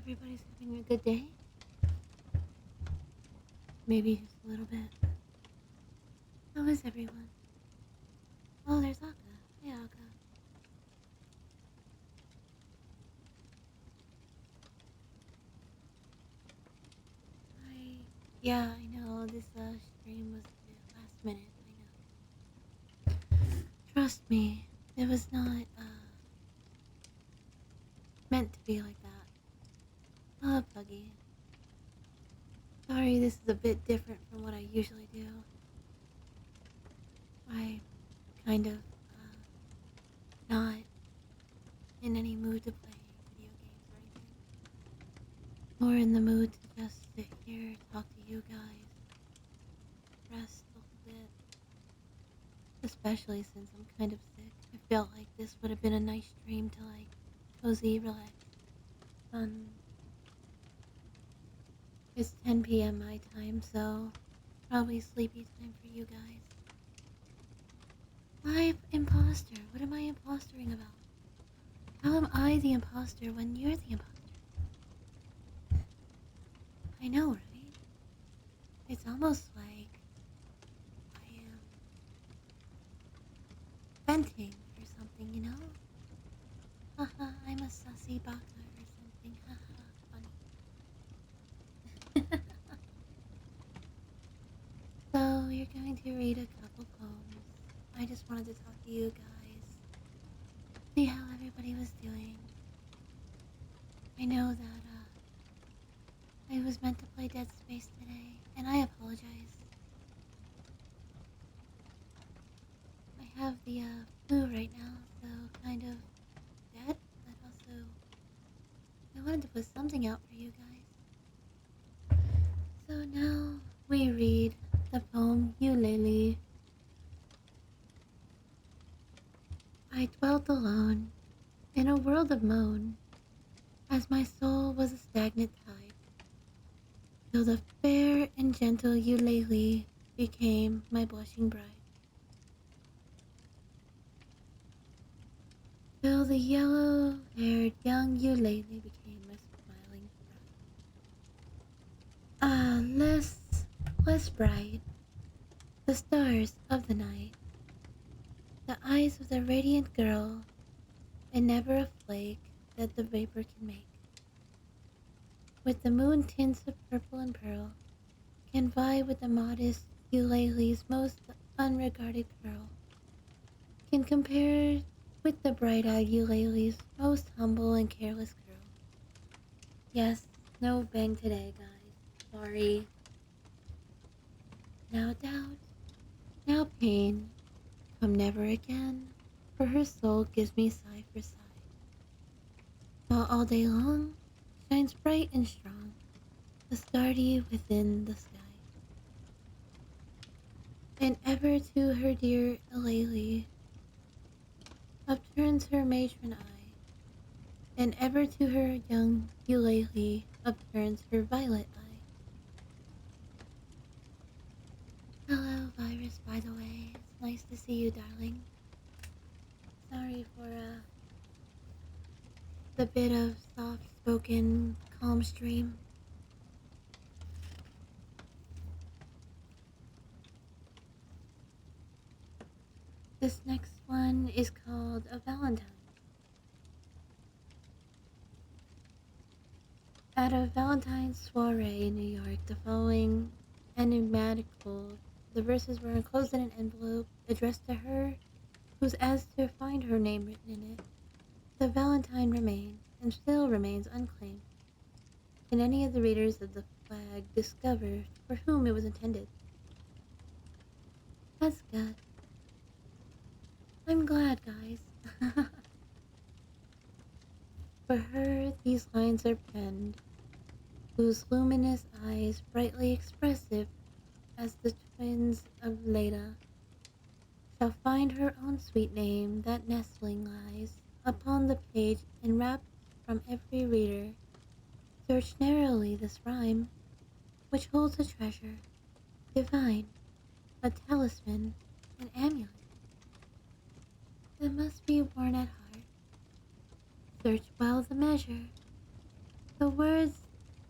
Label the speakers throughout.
Speaker 1: everybody's having a good day. Maybe just a little bit. How is everyone? Oh, there's Akka. Hey, Akka. Hi. Yeah, I know this stream was a bit last minute. I know. Trust me, it was not meant to be like that. Oh, Puggy. Sorry, this is a bit different from what I usually do. I kind of not in any mood to play video games or anything. More in the mood to just sit here, talk to you guys, rest a little bit. Especially since I'm kind of sick. I felt like this would have been a nice stream to like cozy, relax, fun. It's 10 p.m. my time, so probably sleepy time for you guys. Live imposter. What am I impostering about? How am I the imposter when you're the imposter? I know, right? It's almost like I am venting or something, you know? Haha, I'm a sussy baka or something. Haha, funny. So, we're going to read a couple poems. I just wanted to talk to you guys, see how everybody was doing. I know that I was meant to play Dead Space today, and I apologize. I have the flu right now, so kind of dead, but also I wanted to put something out for you guys. So now we read the poem Ukulele. I dwelt alone in a world of moan, as my soul was a stagnant tide, till the fair and gentle Eulalie became my blushing bride. Till the yellow-haired young Eulalie became my smiling bride. Ah, less bright, the stars of the night, the eyes of the radiant girl, and never a flake that the vapor can make. With the moon tints of purple and pearl, can vie with the modest Eulalie's most unregarded curl, can compare with the bright-eyed Eulalie's most humble and careless curl. Yes, no bang today, guys. Sorry. Now doubt, now pain, come never again, for her soul gives me sigh for sigh, while all day long shines bright and strong the starry within the sky. And ever to her dear Eulalie upturns her matron eye, and ever to her young Eulalie upturns her violet eye. Hello, Virus, by the way. It's nice to see you, darling. Sorry for the bit of soft-spoken, calm stream. This next one is called A Valentine. At a Valentine's soiree in New York, the following enigmatical, the verses were enclosed in an envelope addressed to her, whose as to find her name written in it, the Valentine remained, and still remains unclaimed. Can any of the readers of the flag discover for whom it was intended? That's good. I'm glad, guys. For her, these lines are penned, whose luminous eyes, brightly expressive as the twins of Leda, shall find her own sweet name that nestling lies upon the page, enwrapped from every reader. Search narrowly this rhyme, which holds a treasure divine, a talisman, an amulet that must be worn at heart. Search well the measure, The words,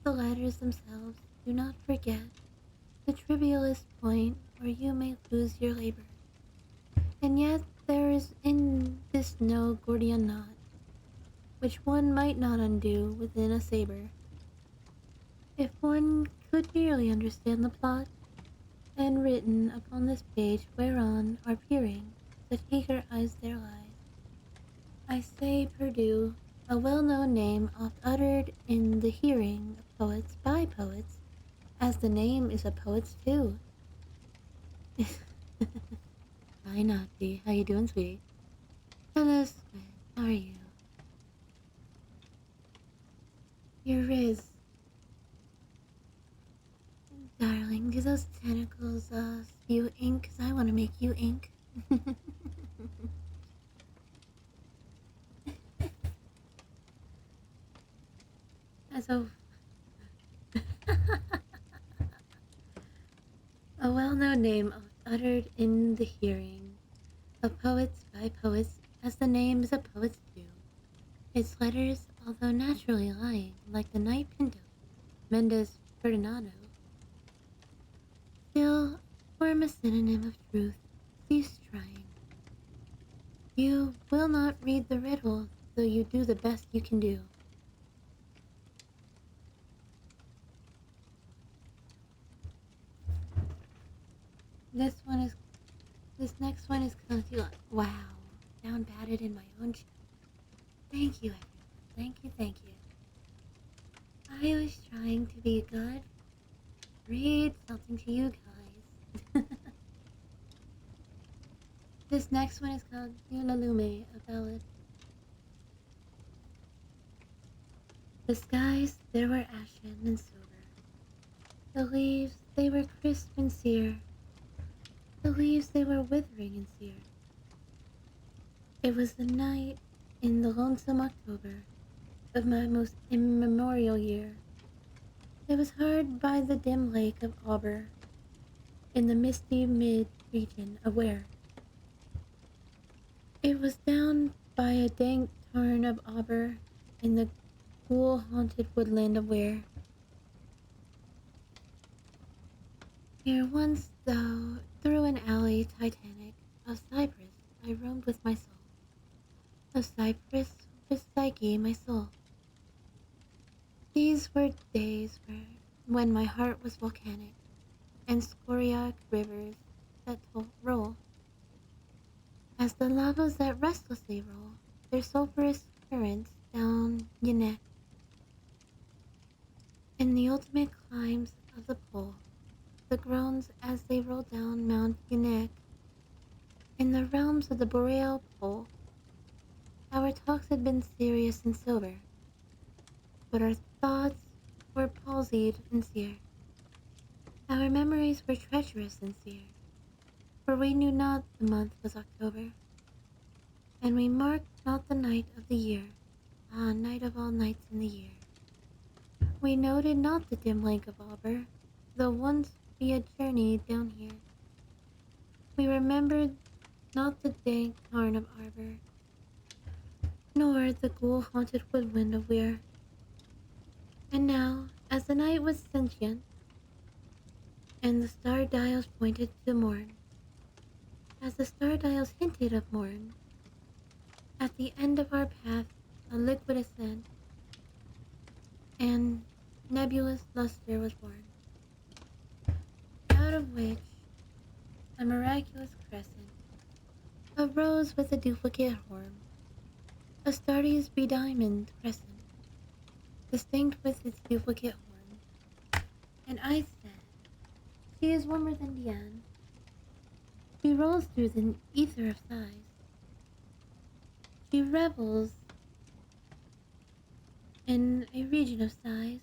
Speaker 1: the letters themselves, do not forget the trivialist point, or you may lose your labor. And yet there is in this no Gordian knot, which one might not undo within a sabre, if one could merely understand the plot, and written upon this page whereon are peering such eager eyes there lies. I say Purdue, a well-known name oft uttered in the hearing of poets by poets, as the name is a poet's too. Hi Nazi, how you doing, sweet? Hello, Squid, how are you? Your Riz, darling, do those tentacles spew ink? 'Cause I want to make you ink. As a well-known name uttered in the hearing of poets by poets, as the name is a poet's too. Its letters, although naturally lying, like the night Pinto, Mendes Ferdinando, still form a synonym of truth. Cease trying. You will not read the riddle, though you do the best you can do. This one is. This next one is coming to you. Wow, down batted in my own chest. Thank you, everyone. Thank you, thank you. I was trying to be good. Read something to you guys. This next one is called Yulalume, a ballad. The skies, there were ashen and sober. The leaves, they were crisp and sere. The leaves, they were withering and sere. It was the night in the lonesome October of my most immemorial year. It was hard by the dim lake of Auber, in the misty mid-region of Ware. It was down by a dank tarn of Auber, in the ghoul-haunted woodland of Ware. Here once, though, through an alley titanic of cypress, I roamed with my soul. Of cypress with Psyche, my soul. These were days when my heart was volcanic, and scoriac rivers that roll. As the lavas that restlessly roll their sulphurous currents down your neck. In the ultimate climbs of the pole, the groans as they roll down Mount Unek. In the realms of the boreal pole, our talks had been serious and sober, but our thoughts were palsied and sere. Our memories were treacherous and sere, for we knew not the month was October, and we marked not the night of the year, night of all nights in the year. We noted not the dim lake of Auber, though once we had journeyed down here. We remembered not the dank tarn of Arbor, nor the ghoul-haunted woodland of Weir. And now, as the night was sentient, and the star-dials pointed to morn, as the star-dials hinted of morn, at the end of our path a liquid ascent, and nebulous luster was born, out of which a miraculous crescent arose with a duplicate horn, Astartes bediamonded crescent, distinct with its duplicate horn. And I said, she is warmer than Diane. She rolls through the ether of sighs. She revels in a region of sighs.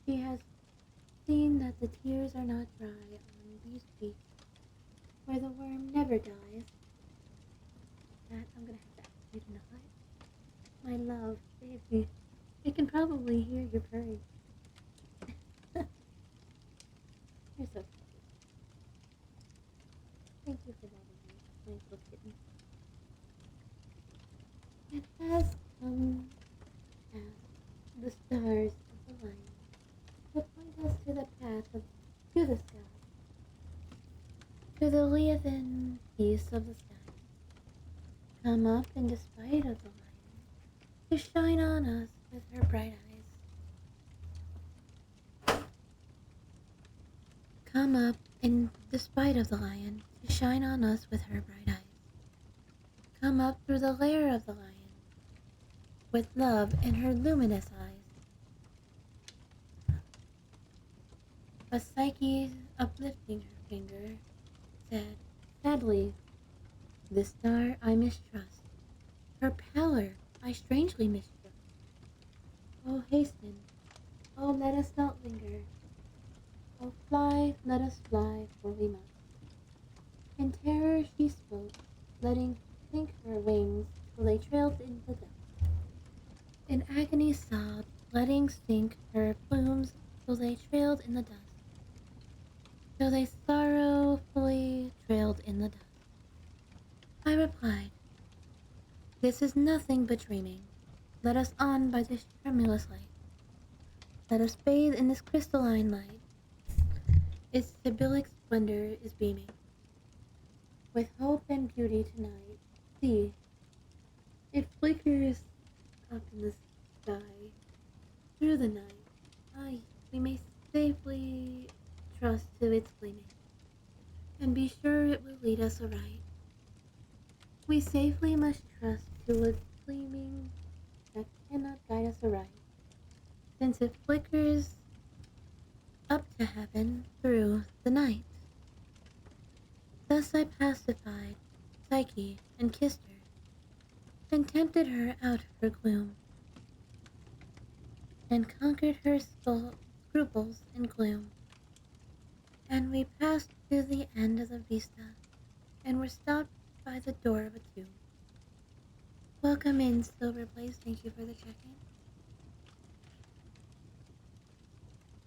Speaker 1: She has seen that the tears are not dry on these cheeks, where the worm never dies. That I'm gonna have to ask you to not. My love, baby. It can probably hear your purring. You're so sweet. Thank you for loving me, my little kitten. It has come within peace of the skies, come up in despite of the lion, to shine on us with her bright eyes. Come up in despite of the lion, to shine on us with her bright eyes. Come up through the lair of the lion, with love in her luminous eyes. But Psyche, uplifting her finger, said, sadly, this star I mistrust, her pallor I strangely mistrust. Oh, hasten, oh, let us not linger, oh, fly, let us fly, for we must. In terror she spoke, letting sink her wings till they trailed in the dust. In agony sobbed, letting sink her plumes till they trailed in the dust. Till they sorrowfully trailed in the dust. I replied, this is nothing but dreaming. Let us on by this tremulous light. Let us bathe in this crystalline light. Its Sibyllic splendor is beaming. With hope and beauty tonight, see, it flickers up in the sky through the night. Aye, we may safely trust to its gleaming, and be sure it will lead us aright. We safely must trust to a gleaming that cannot guide us aright, since it flickers up to heaven through the night. Thus I pacified Psyche and kissed her, and tempted her out of her gloom, and conquered her scruples and gloom. And we passed to the end of the vista, and were stopped by the door of a tomb. Welcome in, Silver Blaze. Thank you for the check-in.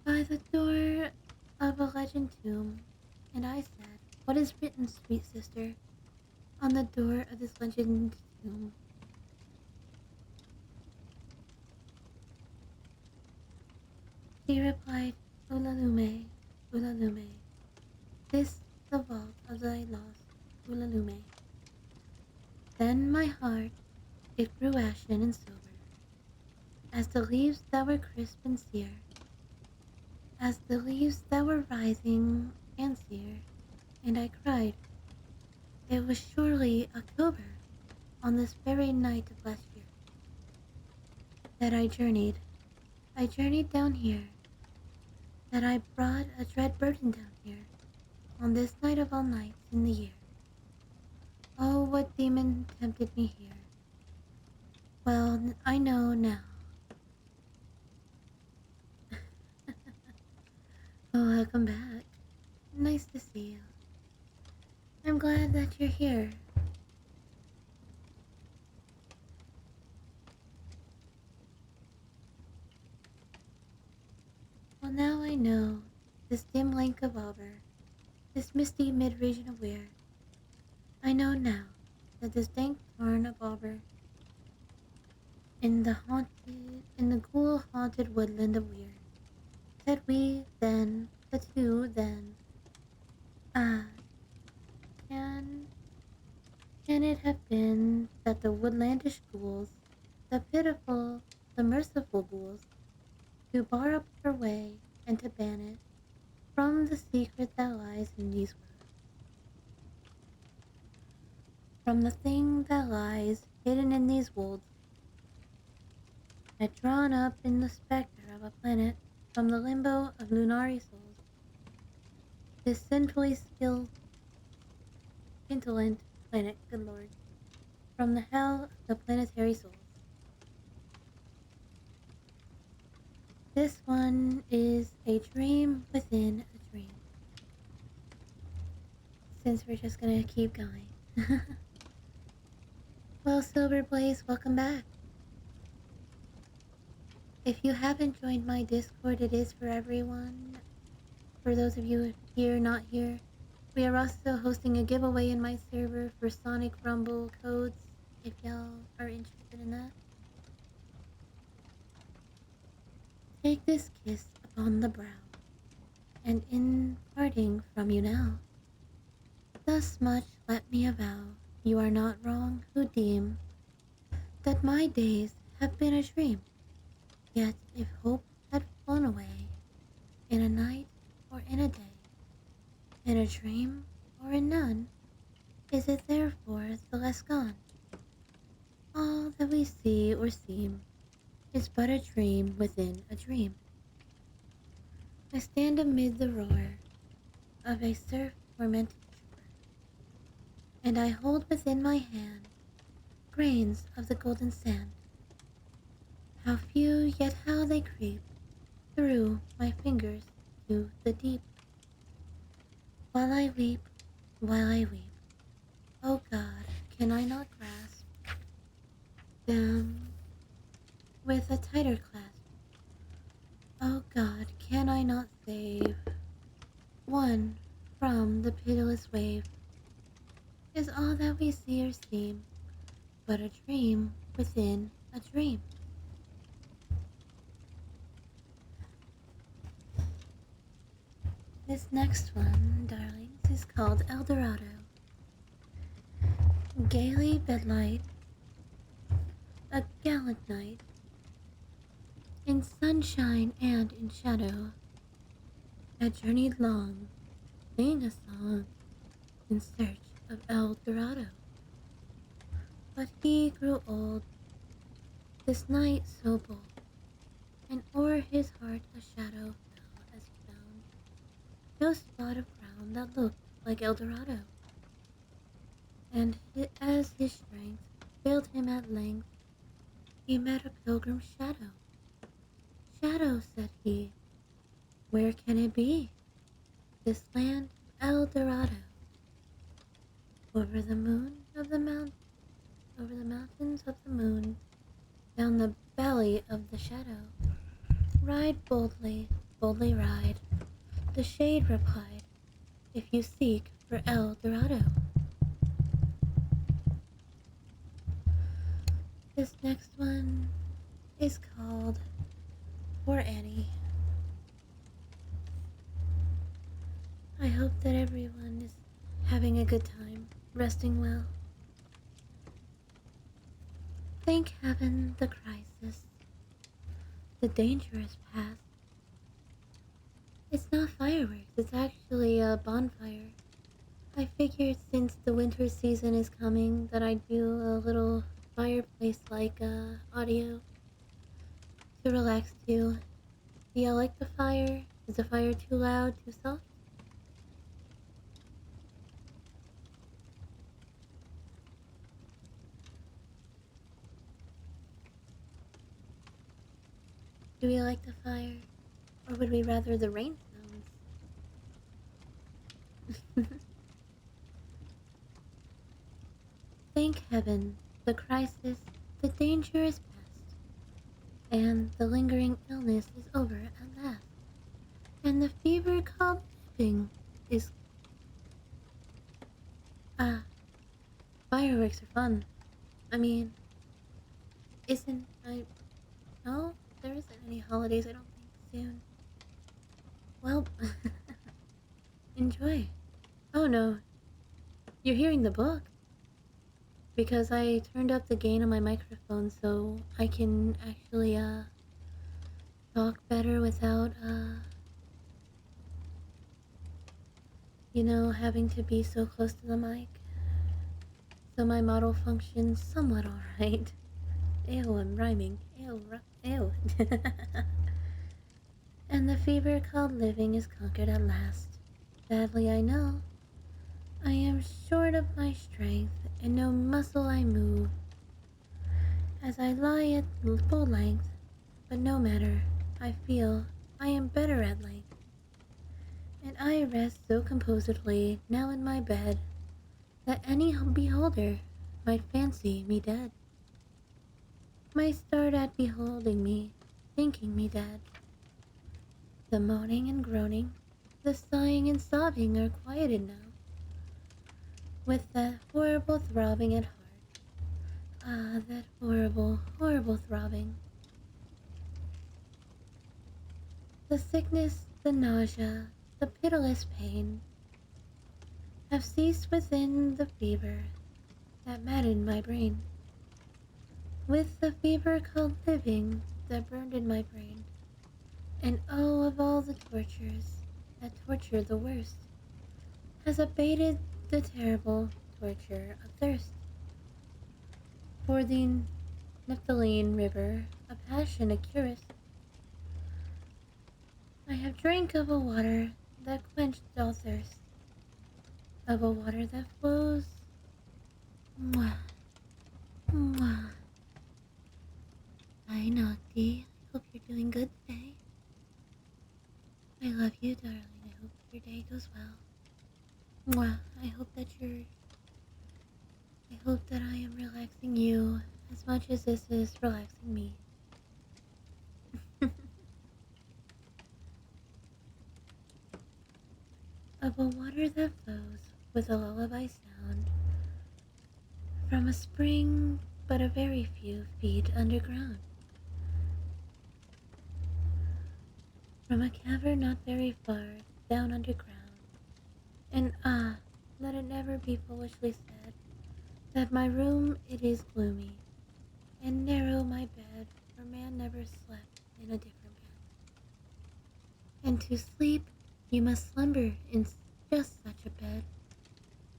Speaker 1: By the door of a legend tomb, and I said, what is written, sweet sister, on the door of this legend tomb? She replied, Ulalume, Ulalume, this the vault of thy lost Ulalume. Then my heart, it grew ashen and sober, as the leaves that were crisp and sere, as the leaves that were rising and sere, and I cried, it was surely October, on this very night of last year, that I journeyed down here, that I brought a dread burden down here, on this night of all nights in the year. Oh, what demon tempted me here? Well, I know now. Oh, welcome back. Nice to see you. I'm glad that you're here. Well, now I know this dim lake of Auber, this misty mid-region of Weir. I know now that this dank tarn of Auber, in the ghoul-haunted woodland of Weir, said we then, the two then. Ah, can it have been that the woodlandish ghouls, the pitiful, the merciful ghouls, to bar up her way and to ban it from the secret that lies in these words, from the thing that lies hidden in these wolds, had drawn up in the spectre of a planet from the limbo of lunary souls, this sinfully skilled, indolent planet, good lord, from the hell of the planetary souls. This one is a dream within a dream. Since we're just gonna keep going. Well, Silver Blaze, welcome back. If you haven't joined my Discord, it is for everyone. For those of you here, not here, we are also hosting a giveaway in my server for Sonic Rumble codes, if y'all are interested in that. Take this kiss upon the brow, and in parting from you now, Thus much let me avow, you are not wrong who deem that my days have been a dream. Yet if hope had flown away in a night or in a day, in a dream or in none, is it therefore the less gone? All that we see or seem is but a dream within a dream. I stand amid the roar of a surf-tormented shore, and I hold within my hand grains of the golden sand. How few, yet how they creep through my fingers to the deep. While I weep, while I weep, oh God, can I not grasp them with a tighter clasp? Oh God, can I not save one from the pitiless wave? Is all that we see or seem but a dream within a dream? This next one, darlings, is called El Dorado. Gaily bedlight, a gallant night, in sunshine and in shadow, I journeyed long, singing a song in search of El Dorado. But he grew old, this night so bold, and o'er his heart a shadow fell as he found no spot of ground that looked like El Dorado. And as his strength failed him at length, he met a pilgrim's shadow. Shadow, said he, where can it be? This land El Dorado. Over the moon of the mount, over the mountains of the moon, down the valley of the shadow. Ride boldly, boldly ride, the shade replied, if you seek for El Dorado. This next one is called Poor Annie. I hope that everyone is having a good time, resting well. Thank heaven the crisis, the danger is past. It's not fireworks, it's actually a bonfire. I figured since the winter season is coming that I'd do a little fireplace-like audio to relax to. Do y'all like the fire? Is the fire too loud, too soft? Do we like the fire? Or would we rather the rain sounds? Thank heaven, the crisis, the danger is past, and the lingering illness is over at last, and the fever called living is... Ah, fireworks are fun. I mean, isn't... No, there isn't any holidays, I don't think, soon. Well, enjoy. Oh no, you're hearing the book. Because I turned up the gain on my microphone so I can actually, talk better without, having to be so close to the mic. So my model functions somewhat alright. Ew, I'm rhyming. Ew, ew. And the fever called living is conquered at last. Sadly, I know. I am short of my strength, and no muscle I move, as I lie at full length, but no matter, I feel I am better at length, and I rest so composedly now in my bed, that any beholder might fancy me dead, might start at beholding me, thinking me dead. The moaning and groaning, the sighing and sobbing are quieted now, with that horrible throbbing at heart. Ah, that horrible, horrible throbbing. The sickness, the nausea, the pitiless pain have ceased within the fever that maddened my brain, with the fever called living that burned in my brain. And oh, of all the tortures that torture the worst, has abated the terrible torture of thirst. For the Nephthaline river, a passion accurist, I have drank of a water that quenched all thirst, of a water that flows. Mwah, mwah. Hi, Naughty. I hope you're doing good today. I love you, darling. I hope your day goes well. Mwah. I hope that I am relaxing you as much as this is relaxing me. Of a water that flows with a lullaby sound from a spring but a very few feet underground, from a cavern not very far down underground. And ah, let it never be foolishly said that my room it is gloomy, and narrow my bed, for man never slept in a different bed. And to sleep you must slumber in just such a bed.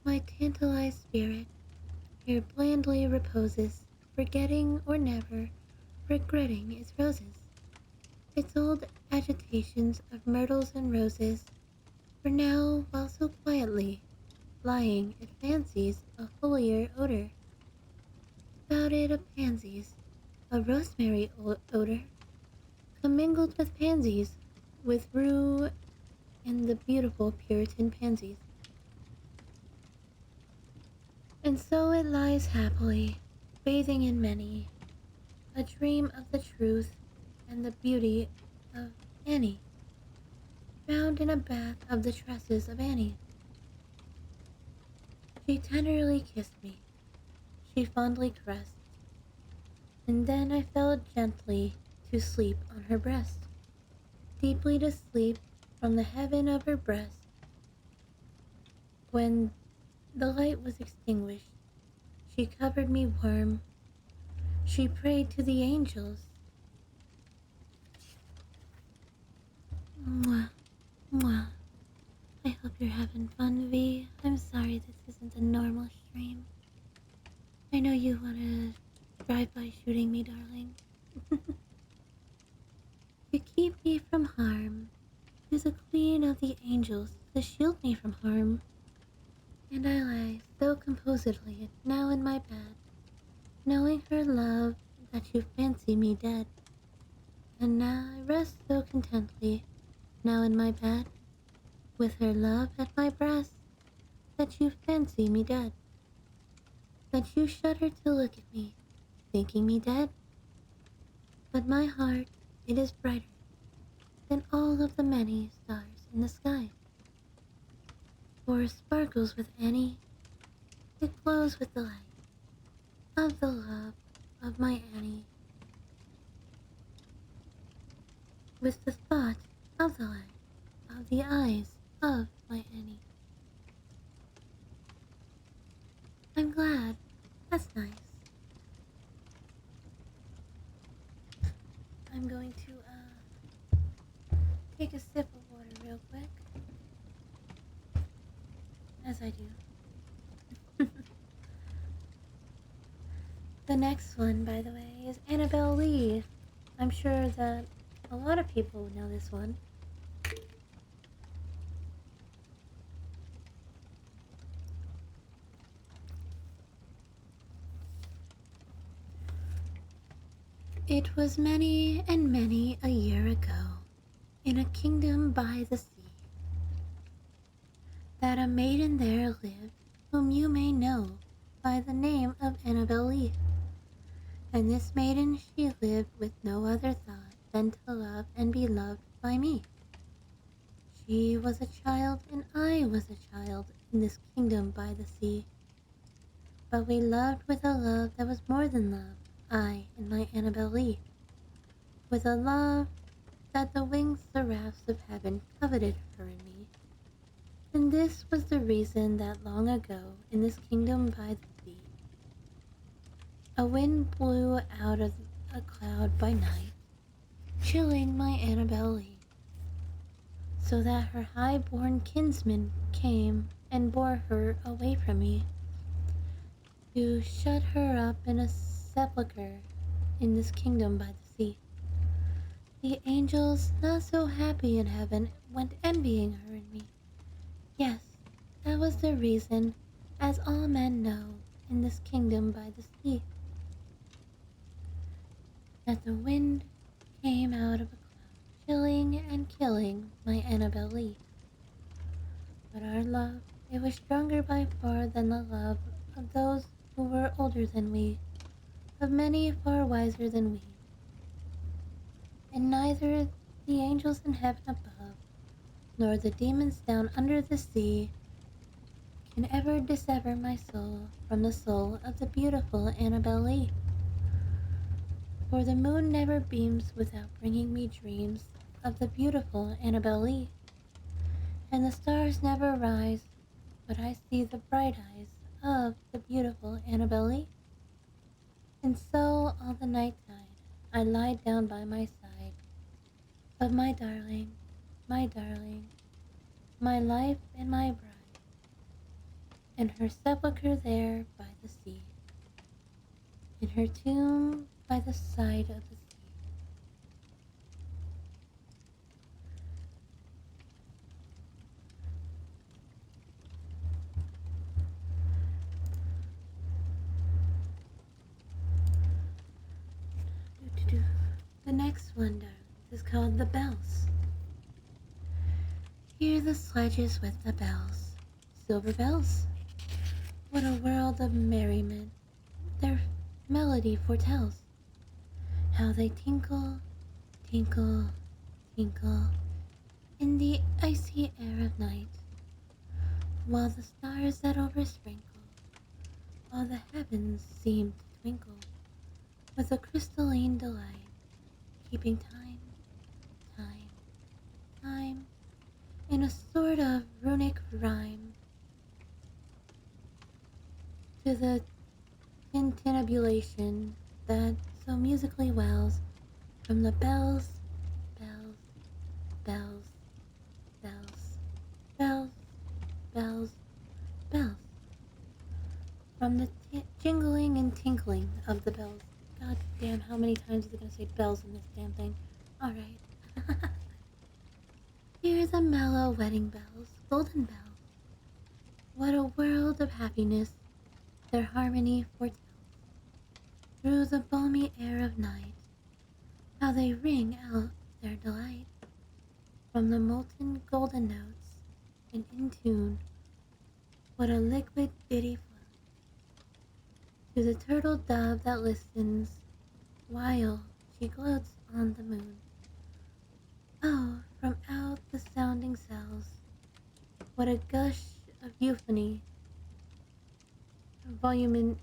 Speaker 1: My tantalized spirit here blandly reposes, forgetting or never regretting its roses, its old agitations of myrtles and roses. For now, while so quietly lying, it fancies a holier odor about it of pansies, a rosemary odor, commingled with pansies, with rue and the beautiful Puritan pansies. And so it lies happily, bathing in many a dream of the truth and the beauty of Annie, drowned in a bath of the tresses of Annie. She tenderly kissed me, she fondly caressed, and then I fell gently to sleep on her breast, deeply to sleep from the heaven of her breast. When the light was extinguished, she covered me warm, she prayed to the angels. Mwah, mwah. I hope you're having fun, V. I'm sorry this isn't a normal stream. I know you want to drive by shooting me, darling. You keep me from harm. To the queen of the angels to shield me from harm. And I lie so composedly now in my bed, knowing her love that you fancy me dead. And now I rest so contently now in my bed, with her love at my breast, that you fancy me dead, that you shudder to look at me, thinking me dead. But my heart, it is brighter than all of the many stars in the sky, for it sparkles with Annie, it glows with the light of the love of my Annie, with the thought of the light of the eyes of my Annie. I'm glad. That's nice. I'm going to take a sip of water real quick, as I do. The next one, by the way, is Annabelle Lee. I'm sure that a lot of people know this one. It was many and many a year ago, in a kingdom by the sea, that a maiden there lived whom you may know by the name of Annabelle Lee. And this maiden she lived with no other thought than to love and be loved by me. She was a child and I was a child in this kingdom by the sea. But we loved with a love that was more than love, I and my Annabelle Lee, with a love that the winged seraphs of heaven coveted her and me. And this was the reason that long ago, in this kingdom by the sea, a wind blew out of a cloud by night, chilling my Annabel Lee, so that her high-born kinsman came and bore her away from me, to shut her up in a sepulchre in this kingdom by the sea. The angels, not so happy in heaven, went envying her and me. Yes, that was the reason, as all men know, in this kingdom by the sea, that the wind came out of a cloud, chilling and killing my Annabel Lee. But our love, it was stronger by far than the love of those who were older than we, of many far wiser than we. And neither the angels in heaven above, nor the demons down under the sea, can ever dissever my soul from the soul of the beautiful Annabel Lee. For the moon never beams without bringing me dreams of the beautiful Annabel Lee, and the stars never rise but I see the bright eyes of the beautiful Annabel Lee. And so all the night tide I lie down by my side of my darling, my life and my bride, in her sepulchre there by the sea, in her tomb by the side of the sea. The next one, darling, is called The Bells. Hear the sledges with the bells, silver bells. What a world of merriment their melody foretells. How they tinkle, tinkle, tinkle in the icy air of night, while the stars that oversprinkle all the heavens seem to twinkle with a crystalline delight, keeping time, time, time, in a sort of runic rhyme to the tintinnabulation that so musically wells from the bells, bells, bells, bells, bells, bells, bells, from the jingling and tinkling of the bells. God damn, how many times is it gonna say bells in this damn thing? Alright. Hear the mellow wedding bells, golden bells. What a world of happiness their harmony foretells. Through the balmy air of night, how they ring out their delight. From the molten golden notes, and in tune, what a liquid ditty flows. To the turtle dove that listens, while she gloats on the moon. Oh, from out the sounding cells, what a gush of euphony, voluminously,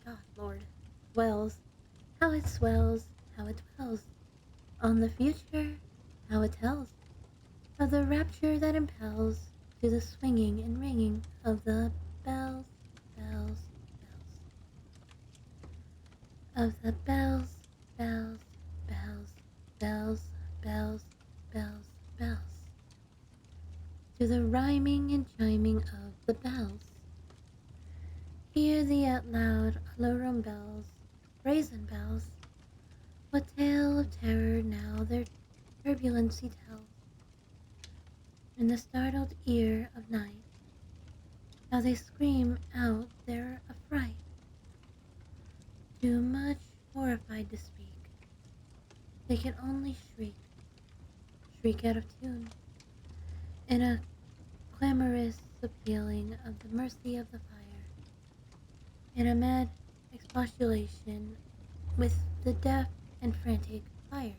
Speaker 1: God Lord, wells, how it swells, how it dwells, on the future, how it tells, of the rapture that impels to the swinging and ringing of the bells, bells, bells, of the bells, bells, bells, bells, bells, bells, bells, to the rhyming and chiming of the bells. Hear the out loud alarum bells, brazen bells, what tale of terror now their turbulency tells, in the startled ear of night, how they scream out their affright, too much horrified to speak, they can only shriek, shriek out of tune, in a clamorous appealing of the mercy of the fire, in a mad expostulation with the deaf and frantic fire,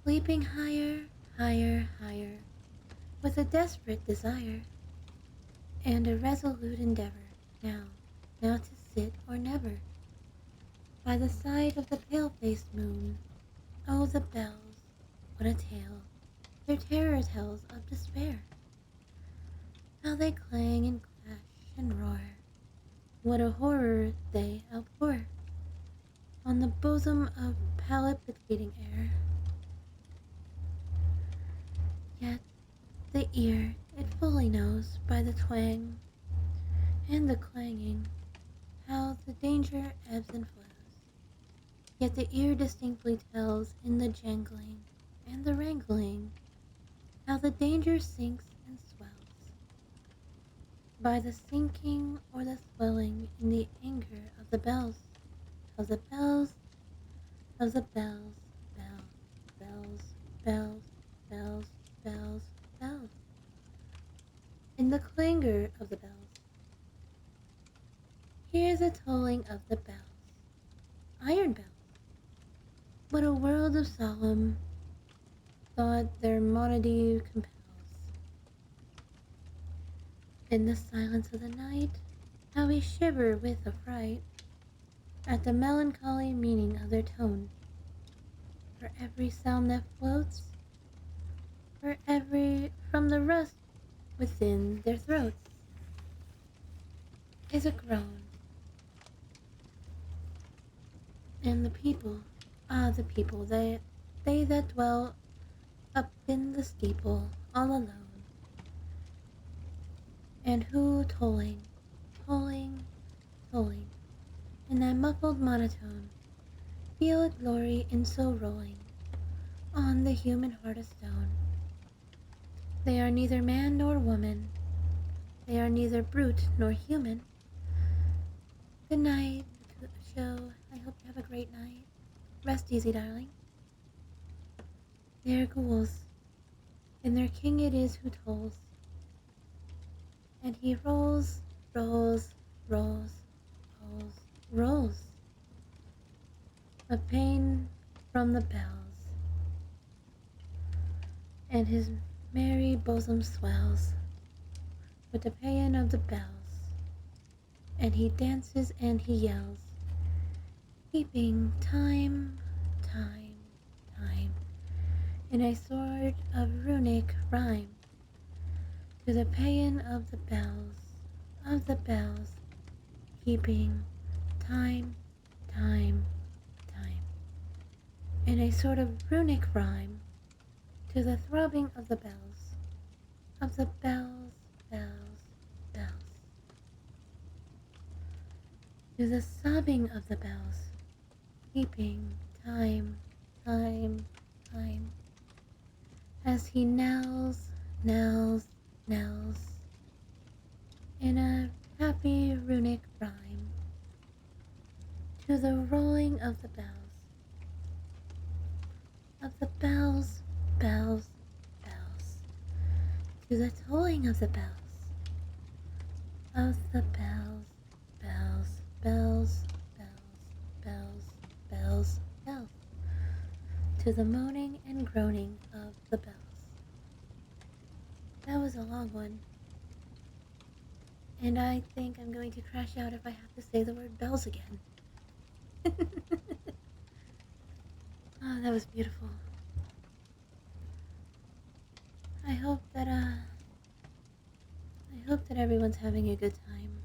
Speaker 1: leaping higher, higher, higher, with a desperate desire, and a resolute endeavor, now, now to sit or never, by the side of the pale-faced moon. Oh, the bells, what a tale their terror tales of despair, how they clang and clash and roar, what a horror they outpour on the bosom of palpitating air. Yet the ear, it fully knows by the twang and the clanging how the danger ebbs and flows. Yet the ear distinctly tells in the jangling and the wrangling how the danger sinks and swells by the sinking or the swelling in the anger of the bells, of the bells, of the bells, bells, bells, bells, bells, bells, bells, in the clangor of the bells. Hear the tolling of the bells, iron bells. What a world of solemn thought their monody compels. In the silence of the night, how we shiver with affright at the melancholy meaning of their tone. For every sound that floats, for every from the rust within their throats, is a groan. And the people, the people, they that dwell up in the steeple all alone, and who tolling, tolling, tolling, in that muffled monotone, feel a glory in so rolling on the human heart of stone. They are neither man nor woman, they are neither brute nor human. Good night, show. I hope you have a great night. Rest easy, darling. They are ghouls, and their king it is who tolls. And he rolls, rolls, rolls, rolls, rolls of pain from the bells, and his merry bosom swells with the paean of the bells, and he dances and he yells, keeping time, time, time, in a sort of runic rhyme, to the paean of the bells, keeping time, time, time, in a sort of runic rhyme, to the throbbing of the bells, bells, bells, to the sobbing of the bells, keeping time, time, time, as he knells, knells, knells, in a happy runic rhyme, to the rolling of the bells, bells, bells, to the tolling of the bells, bells, bells, bells, bells, bells, bells, to the moaning and groaning of the bells. That was a long one, and I think I'm going to crash out if I have to say the word bells again. Oh, that was beautiful. I hope that everyone's having a good time.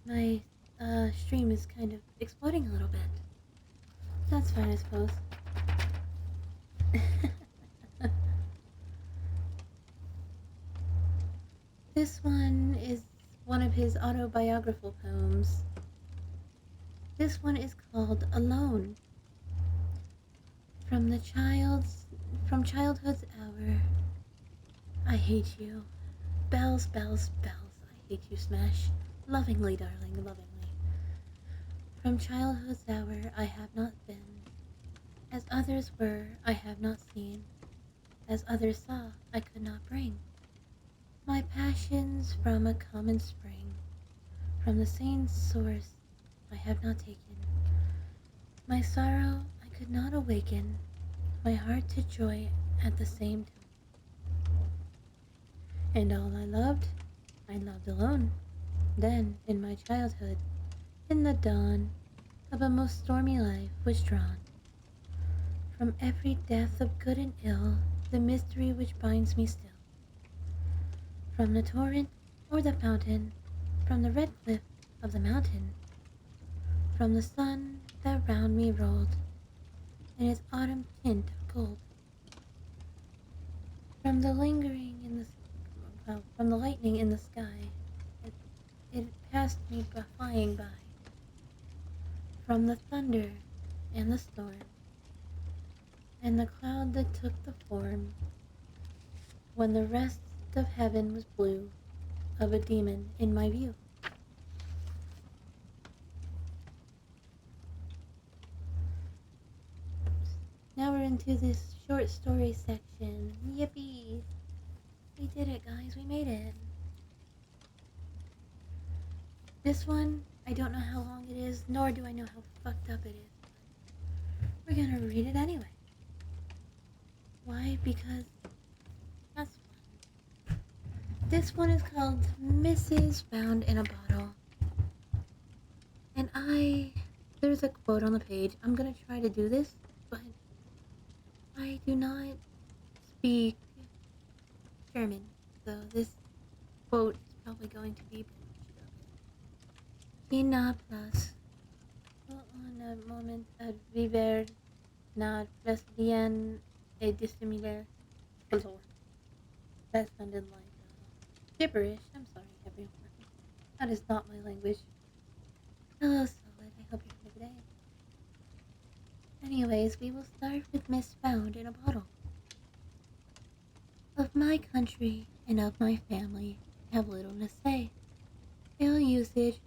Speaker 1: My stream is kind of exploding a little bit. That's fine, I suppose. This one is one of his autobiographical poems. This one is called Alone. From childhood's hour, I hate you. Bells, bells, bells, I hate you, smash. Lovingly, darling, lovingly. From childhood's hour I have not been. As others were, I have not seen. As others saw, I could not bring. My passions from a common spring. From the same source I have not taken. My sorrow I could not awaken. My heart to joy at the same time. And all I loved alone. Then, in my childhood, in the dawn of a most stormy life was drawn from every death of good and ill, the mystery which binds me still. From the torrent or the fountain, from the red cliff of the mountain, from the sun that round me rolled in its autumn tint of gold, from the lingering in the from the lightning in the sky, it, it passed me flying by, from the thunder and the storm, and the cloud that took the form, when the rest of heaven was blue, of a demon in my view. Now we're into this short story section. Yippee! We did it, guys. We made it. This one, I don't know how long it is, nor do I know how fucked up it is, but we're gonna read it anyway. Why? Because that's fun. This one is called Mrs. Found in a Bottle. And there's a quote on the page. I'm gonna try to do this, but I do not speak German, so this quote is probably going to be butchered a bit. Tina plus un moment ad viver na presidien e dissimilar color. That sounded like gibberish. I'm sorry, everyone. That is not my language. Hello, Solid. I hope you're having a good day. Anyways, we will start with Miss Found in a Bottle. Of my country and of my family, I have little to say. Ill usage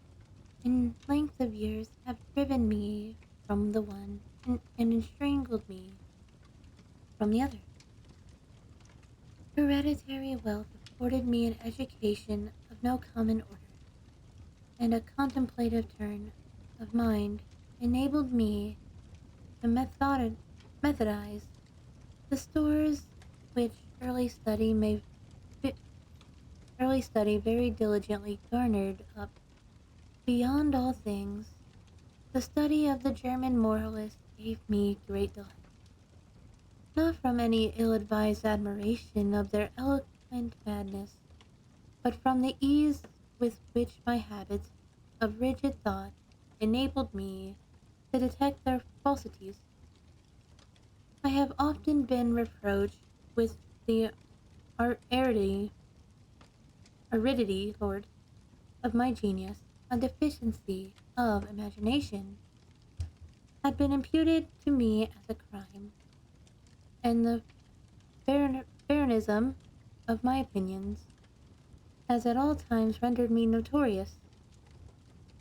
Speaker 1: and length of years have driven me from the one and strangled me from the other. Hereditary wealth afforded me an education of no common order, and a contemplative turn of mind enabled me to methodize the stores which early study very diligently garnered up. Beyond all things, the study of the German moralists gave me great delight, not from any ill-advised admiration of their eloquent madness, but from the ease with which my habits of rigid thought enabled me to detect their falsities. I have often been reproached with the aridity, Lord, of my genius, a deficiency of imagination, had been imputed to me as a crime, and the barrenism of my opinions has at all times rendered me notorious.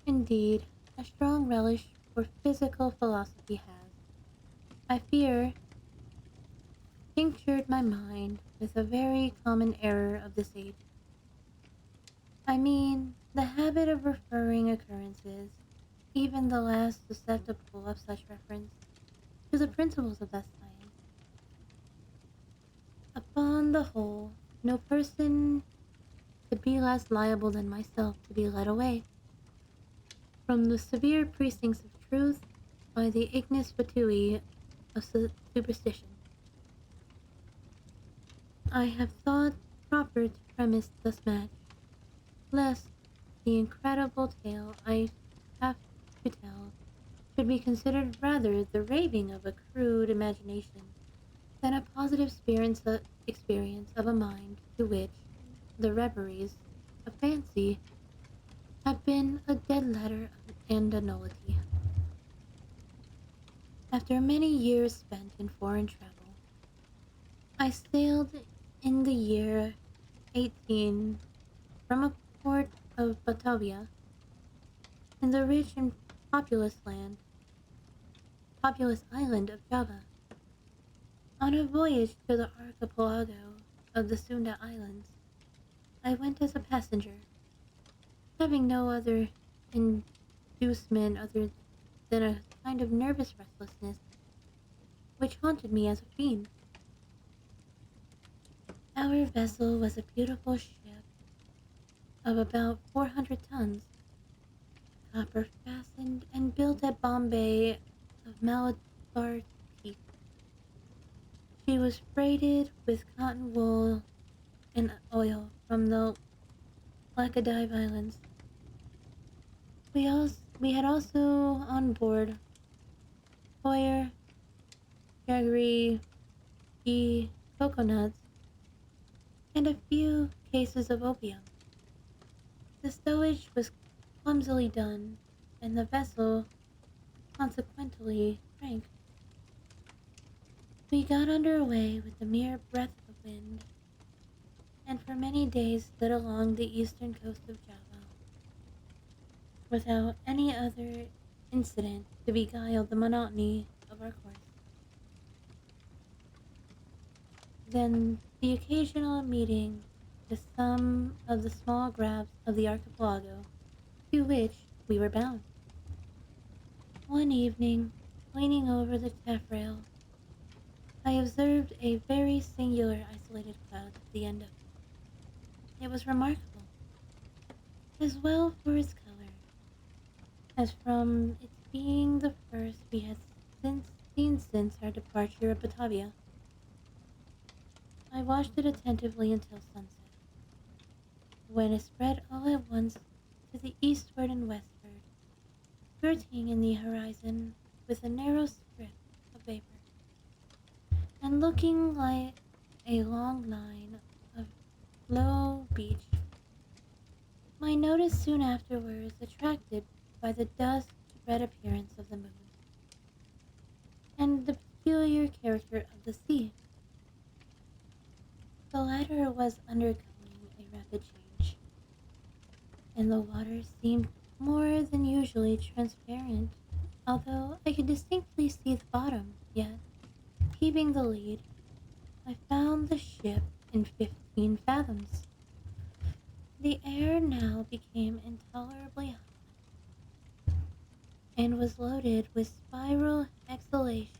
Speaker 1: Indeed, a strong relish for physical philosophy has, I fear, tinctured my mind with a very common error of this age. I mean, the habit of referring occurrences, even the last susceptible of such reference, to the principles of that science. Upon the whole, no person could be less liable than myself to be led away from the severe precincts of truth by the ignis fatui of superstition. I have thought proper to premise thus much, lest the incredible tale I have to tell should be considered rather the raving of a crude imagination than a positive experience of a mind to which the reveries of fancy have been a dead letter and a nullity. After many years spent in foreign travel, I sailed in the year 18 from a port of Batavia in the rich and populous island of Java, on a voyage to the archipelago of the Sunda Islands. I went as a passenger, having no other inducement other than a kind of nervous restlessness which haunted me as a fiend. Our vessel was a beautiful ship of about 400 tons, copper fastened and built at Bombay of Malabar teak. She was freighted with cotton wool and oil from the Laccadive Islands. We had also on board coir, jaggery, tea, coconuts, and a few cases of opium. The stowage was clumsily done, and the vessel consequently shrank. We got under way with a mere breath of wind, and for many days slid along the eastern coast of Java, without any other incident to beguile the monotony of our course than the occasional meeting with some of the small grabs of the archipelago to which we were bound. One evening, leaning over the taffrail, I observed a very singular isolated cloud at the end of it. It was remarkable, as well for its color, as from its being the first we had seen since our departure of Batavia. I watched it attentively until sunset, when it spread all at once to the eastward and westward, skirting in the horizon with a narrow strip of vapor, and looking like a long line of low beach. My notice soon afterwards attracted by the dust red appearance of the moon, and the peculiar character of the sea. The latter was undergoing a rapid change, and the water seemed more than usually transparent, although I could distinctly see the bottom, yet, keeping the lead, I found the ship in 15 fathoms. The air now became intolerably hot, and was loaded with spiral exhalations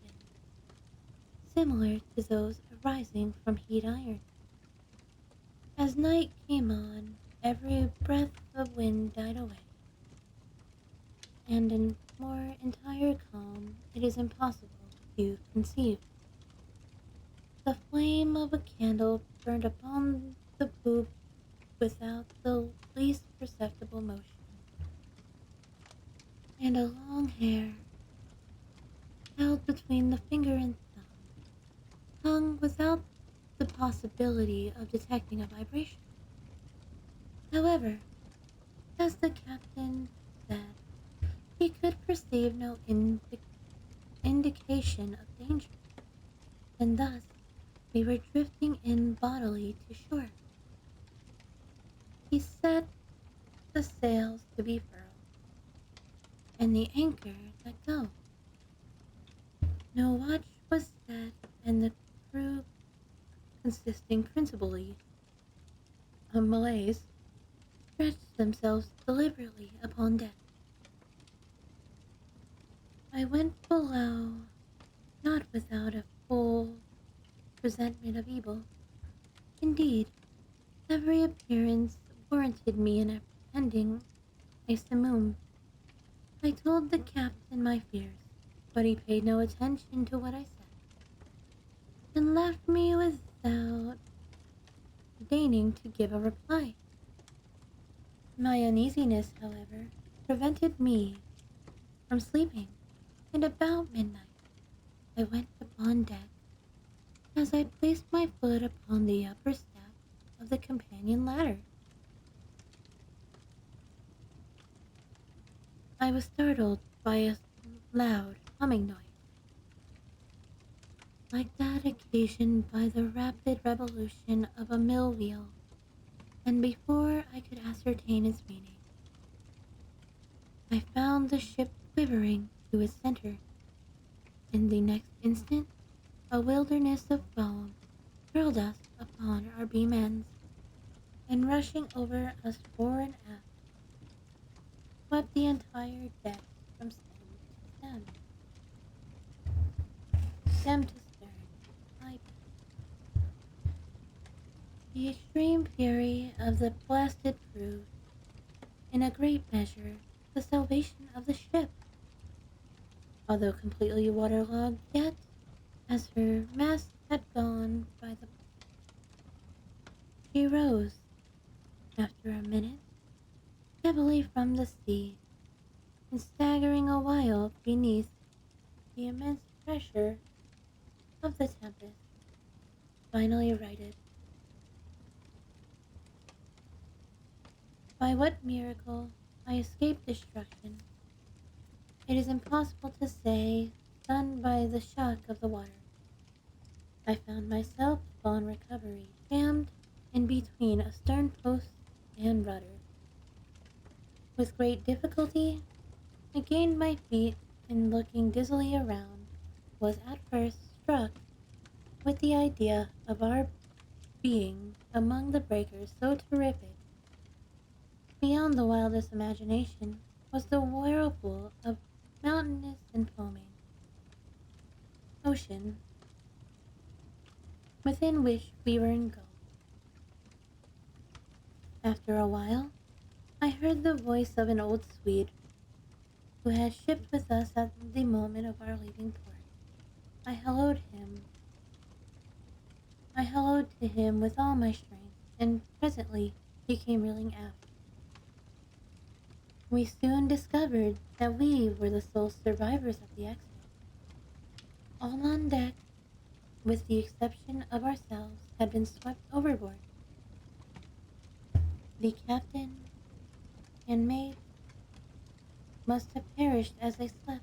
Speaker 1: similar to those arising from heat iron. As night came on, every breath of wind died away, and in more entire calm it is impossible to conceive. The flame of a candle burned upon the poop without the least perceptible motion, and a long hair, held between the finger and thumb, hung without the possibility of detecting a vibration. However, as the captain said, he could perceive no indication of danger, and thus we were drifting in bodily to shore. He set the sails to be furled, and the anchor let go. No watch was set, and the crew, consisting principally of Malays, stretched themselves deliberately upon deck. I went below, not without a full presentiment of evil. Indeed, every appearance warranted me in apprehending a simoom. I told the captain my fears, but he paid no attention to what I said, and left me without deigning to give a reply. My uneasiness, however, prevented me from sleeping, and about midnight I went upon deck. As I placed my foot upon the upper step of the companion ladder, I was startled by a loud humming noise, like that occasioned by the rapid revolution of a mill wheel, and before I could ascertain its meaning, I found the ship quivering to its center. In the next instant, a wilderness of foam hurled us upon our beam ends, and rushing over us fore and aft, swept the entire deck from stem to stern. I The extreme fury of the blasted proved, in a great measure, the salvation of the ship. Although completely waterlogged, yet, as her masts had gone by the book. She rose, after a minute, heavily from the sea, and staggering a while beneath the immense pressure of the tempest, finally righted. By what miracle I escaped destruction, it is impossible to say, stunned by the shock of the water. I found myself, upon recovery, jammed in between a stern post and rudder. With great difficulty, I gained my feet, and looking dizzily around, was at first struck with the idea of our being among the breakers so terrific. Beyond the wildest imagination was the whirlpool of mountainous and foaming ocean within which we were engulfed. After a while, I heard the voice of an old Swede who had shipped with us at the moment of our leaving port. I hallooed him. I hallooed to him with all my strength, and presently he came reeling aft. We soon discovered that we were the sole survivors of the accident. All on deck, with the exception of ourselves, had been swept overboard. The captain and mate must have perished as they slept,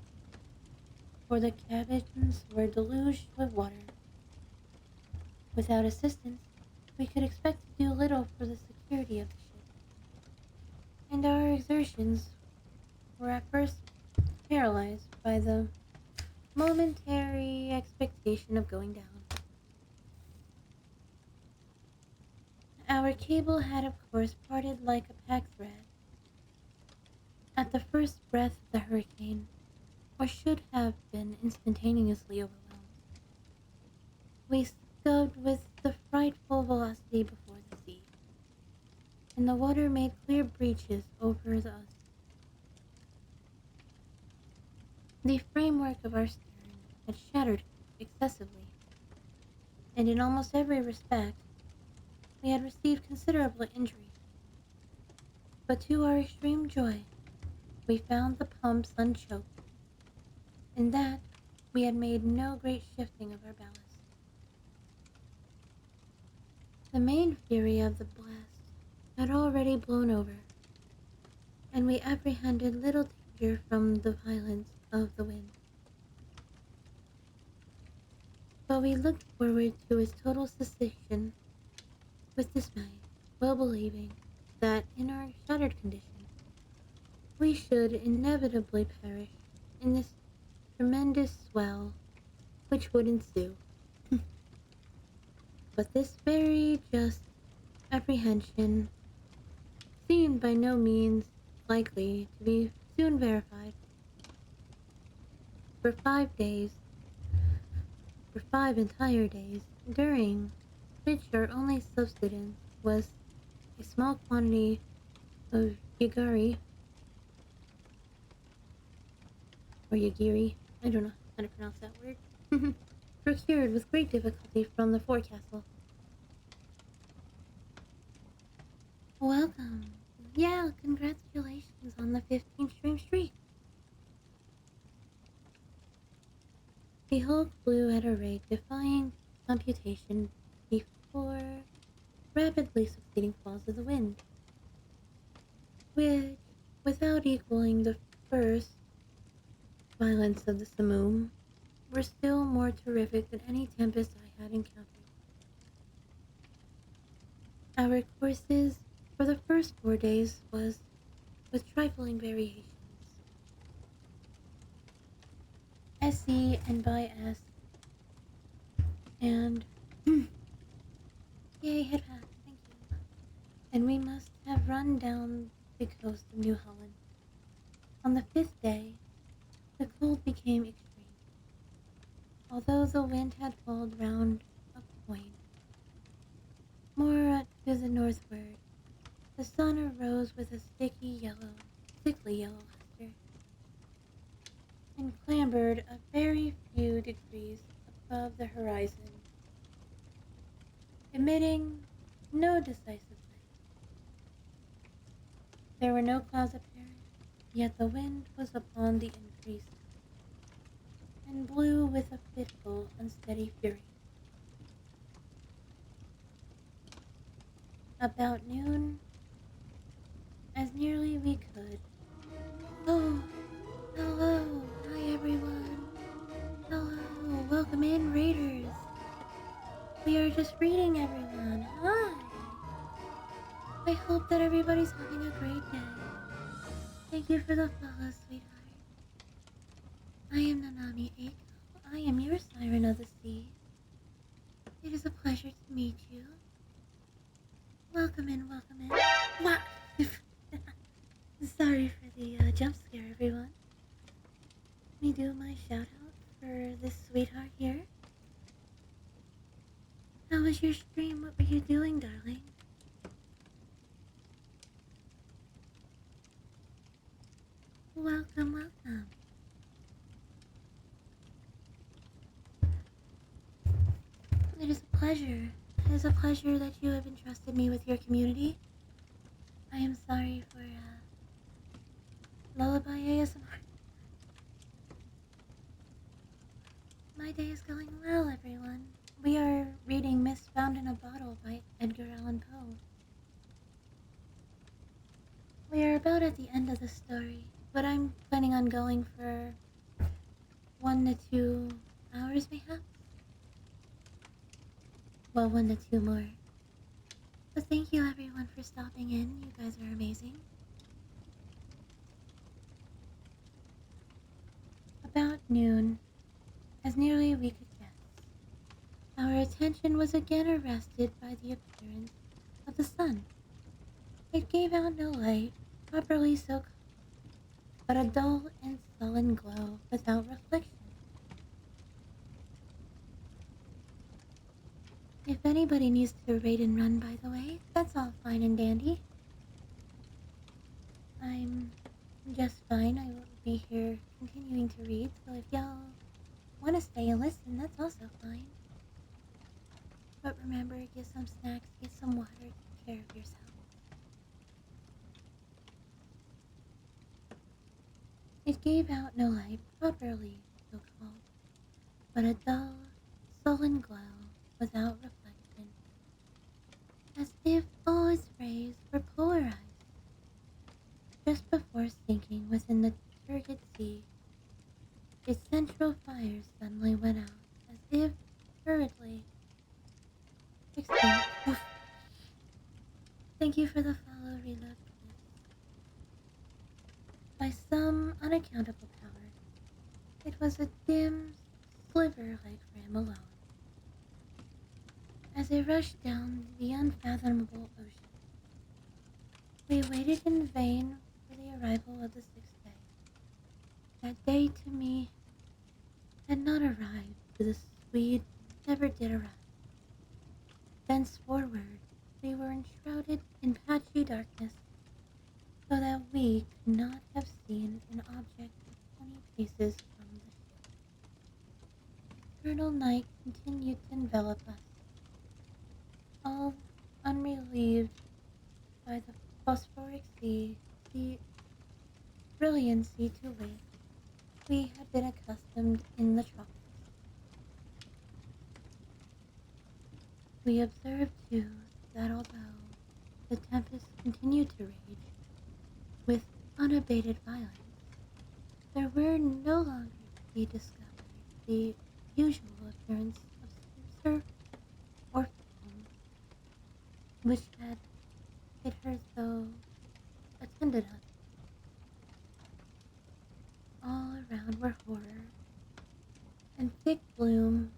Speaker 1: for the cabins were deluged with water. Without assistance, we could expect to do little for the security of the ship, and our exertions were at first paralyzed by the momentary expectation of going down. Our cable had of course parted like a pack thread at the first breath of the hurricane, or should have been instantaneously overwhelmed. We scudded with the frightful velocity before the sea, and the water made clear breaches over us. The framework of our stern had shattered excessively, and in almost every respect we had received considerable injury. But to our extreme joy, we found the pumps unchoked, and that we had made no great shifting of our ballast. The main fury of the blast had already blown over, and we apprehended little danger from the violence of the wind. But we looked forward to its total cessation with dismay, well believing that in our shattered condition we should inevitably perish in this tremendous swell which would ensue. But this very just apprehension seemed by no means likely to be soon verified. For 5 days, for 5 entire days, during which our only subsistence was a small quantity of yagari, or yagiri, I don't know how to pronounce that word, procured with great difficulty from the forecastle. Welcome. Yeah, congratulations on the 15th streak. The Hulk flew at a rate defying computation before rapidly succeeding falls of the wind, which, without equaling the first violence of the simoom, were still more terrific than any tempest I had encountered. Our courses for the first 4 days was, with trifling variations, SE and by S, and yay, head pass, thank you. And we must have run down the coast of New Holland. On the 5th day, the cold became extreme. Although the wind had hauled round a point more to the northward, the sun arose with a sickly yellow luster, and clambered a very few degrees above the horizon emitting no decisive light. There were no clouds apparent, yet the wind was upon the increase, and blew with a fitful, unsteady fury. About noon, as nearly we could. Oh, hello, hi everyone. Hello, welcome in, Raiders. We are just reading, everyone. Hi. I hope that everybody's having a great day. Thank you for the follow, sweetheart. I am Nanami Eiko. I am your siren of the sea. It is a pleasure to meet you. Welcome in, welcome in. What? Sorry for the jump scare, everyone. Let me do my shout out for this sweetheart here. How was your stream? What were you doing, darling? Welcome, welcome. It is a pleasure. It is a pleasure that you have entrusted me with your community. I am sorry for lullaby ASMR. My day is going well, everyone. We are reading Miss Found in a Bottle by Edgar Allen Poe. We are about at the end of the story, but I'm planning on going for 1 to 2 hours, mayhaps. Well, 1 to 2 more. But thank you, everyone, for stopping in. You guys are amazing. About noon, as nearly we could guess, our attention was again arrested by the appearance of the sun. It gave out no light, properly so called, but a dull and sullen glow without reflection. If anybody needs to raid and run, by the way, that's all fine and dandy. I'm just fine. I will be here continuing to read, so if y'all want to stay and listen, that's also fine. But remember, get some snacks, get some water, take care of yourself. It gave out no light properly so called, but a dull, sullen glow without reflection, as if all its rays were polarized. Just before sinking within the turgid sea, its central fire suddenly went out, as if hurriedly extinct. Oof. Thank you for the follow, Reload Bliss. By some unaccountable power, it was a dim, sliver-like flame alone. As it rushed down the unfathomable ocean, we waited in vain for the arrival of the sixth day. That day to me had not arrived, to the Swede never did arrive. Thenceforward, we were enshrouded in patchy darkness, so that we could not have seen an object 20 paces from the ship. Eternal night continued to envelop us, all unrelieved by the phosphoric sea, the brilliancy to which we had been accustomed in the tropics. We observed, too, that although the tempest continued to rage with unabated violence, there were no longer to be discovered the usual appearance of surf or foam, which had hitherto attended us. All around were horror, and thick gloom,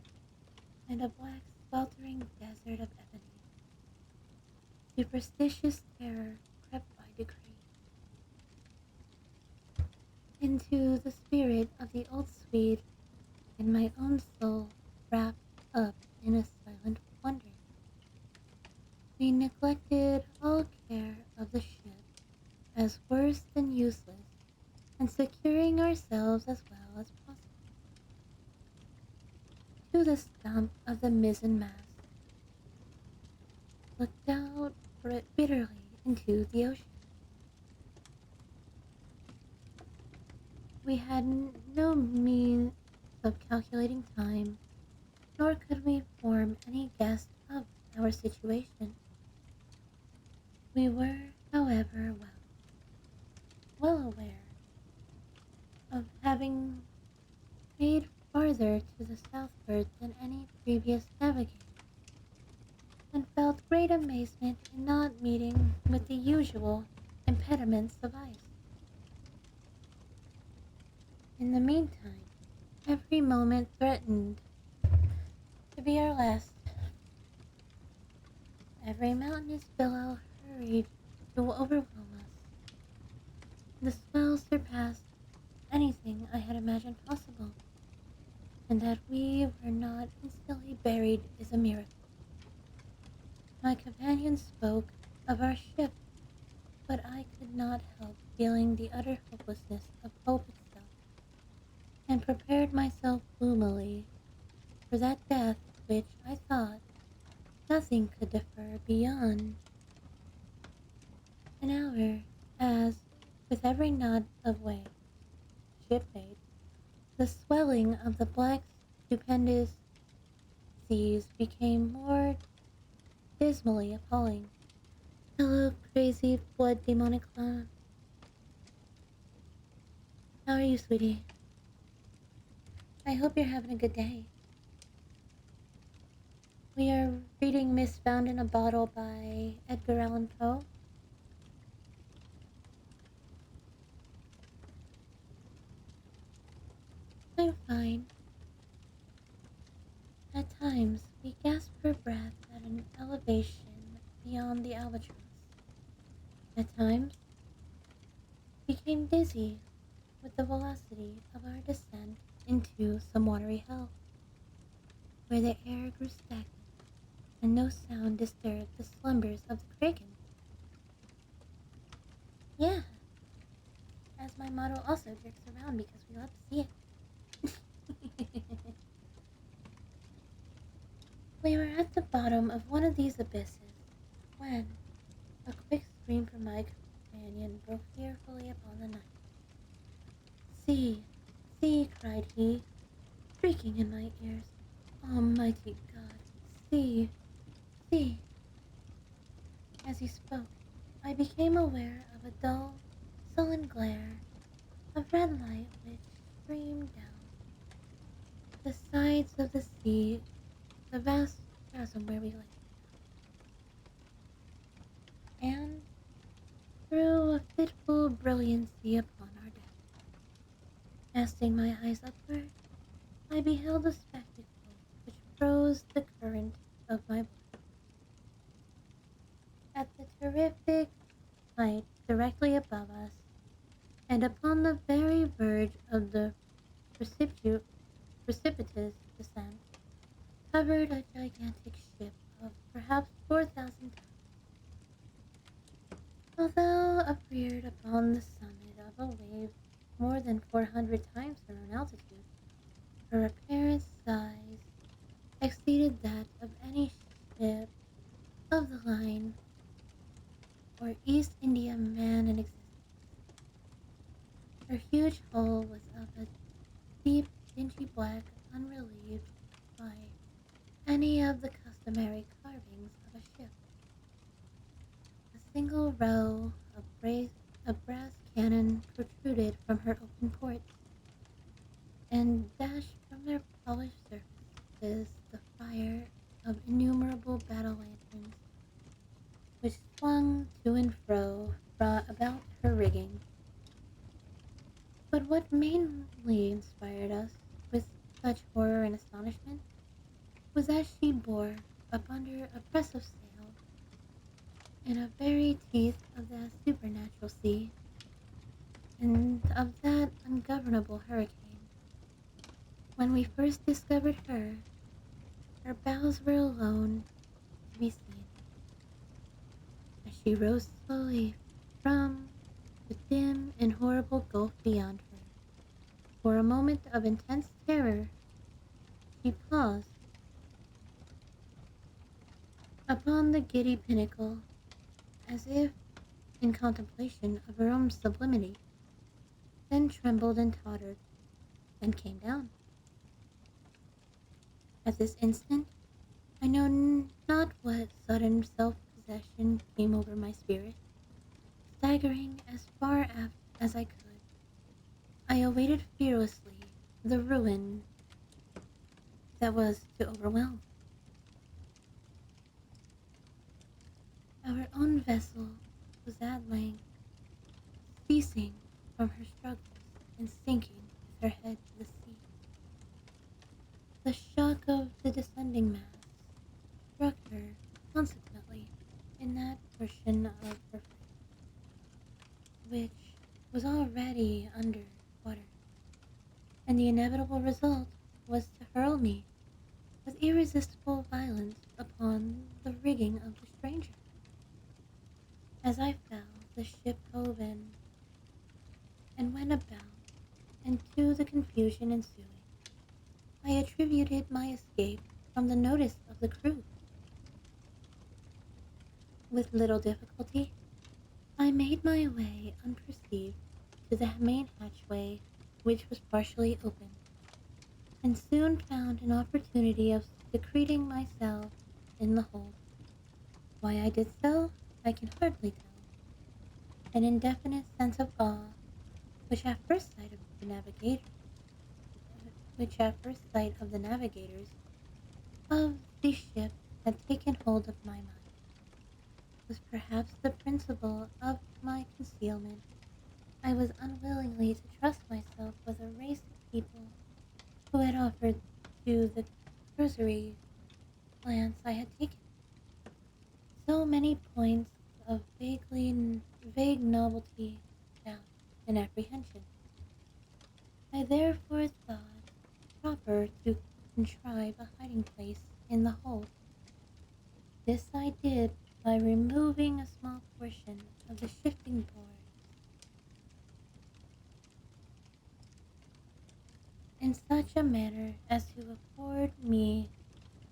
Speaker 1: and a black sweltering desert of ebony. Superstitious terror crept by degree into the spirit of the old Swede, and my own soul wrapped up in a silent wonder. We neglected all care of the ship as worse than useless, and securing ourselves as well as possible to the stump of the mizzen mast, looked out bitterly into the ocean. We had no means of calculating time, nor could we form any guess of our situation. We were, however, well aware of having made farther to the southward than any previous navigator, and felt great amazement in not meeting with the usual impediments of ice. In the meantime, every moment threatened to be our last. Every mountainous billow hurried to overwhelm us. The swell surpassed anything I had imagined possible, and that we were not instantly buried is a miracle. My companion spoke of our ship, but I could not help feeling the utter hopelessness of hope itself, and prepared myself gloomily for that death which I thought nothing could defer beyond an hour, as, with every knot of way, shipmate, the swelling of the black stupendous seas became more dismally appalling. Hello, crazy blood demonic clown. How are you, sweetie? I hope you're having a good day. We are reading Miss Found in a Bottle by Edgar Allan Poe. I'm fine. At times, we gasp for breath at an elevation beyond the albatross. At times, became dizzy with the velocity of our descent into some watery hell, where the air grew stagnant and no sound disturbed the slumbers of the kraken. Yeah, as my model also jerks around because we love to see it. We were at the bottom of one of these abysses when a quick scream from my companion broke fearfully upon the night. See, see, cried he, shrieking in my ears. Almighty God, see, see. As he spoke, I became aware of a dull, sullen glare of red light which streamed down the sides of the sea, the vast chasm where we lay, and threw a fitful brilliancy upon our deck. Casting my eyes upward, I beheld a spectacle which froze the current of my blood. At the terrific height directly above us, and upon the very verge of the precipitous descent, hovered a gigantic ship of perhaps 4,000 tons. Although upreared upon the summit of a wave more than 400 times her own altitude, her apparent size exceeded that of any ship of the line or East India man in existence. Her huge hull was of a deep, dingy black, unrelieved by any of the customary carvings of a ship. A single row of brass cannon protruded from her open ports, and dashed from their polished surfaces the fire of innumerable battle lanterns, which swung to and fro about her rigging. But what mainly inspired us with such horror and astonishment was that she bore up under a press of sail in a very teeth of that supernatural sea, and of that ungovernable hurricane. When we first discovered her, her bows were alone to be seen, as she rose slowly from the dim and horrible gulf beyond her. For a moment of intense terror, she paused upon the giddy pinnacle, as if in contemplation of her own sublimity, then trembled and tottered, and came down. At this instant, I know not what sudden self-possession came over my spirit. Staggering as far aft as I could, I awaited fearlessly the ruin that was to overwhelm. Our own vessel was at length ceasing from her struggles and sinking with her head to the sea. The shock of the descending mass struck her consequently in that portion of her frame which was already under water, and the inevitable result was to hurl me with irresistible violence upon the rigging of the stranger. As I fell, the ship hove in and went about, and to the confusion ensuing, I attributed my escape from the notice of the crew. With little difficulty, I made my way unperceived to the main hatchway, which was partially open, and soon found an opportunity of secreting myself in the hold. Why I did so, I can hardly tell. An indefinite sense of awe, which at first sight of the navigator, which at first sight of the navigators of the ship had taken hold of my mind, was perhaps the principle of my concealment. I was unwillingly to trust myself with a race of people who had offered to the cursory glance I had taken so many points of vague novelty, doubt, and apprehension. I therefore thought proper to contrive a hiding place in the hold. This I did by removing a small portion of the shifting board in such a manner as to afford me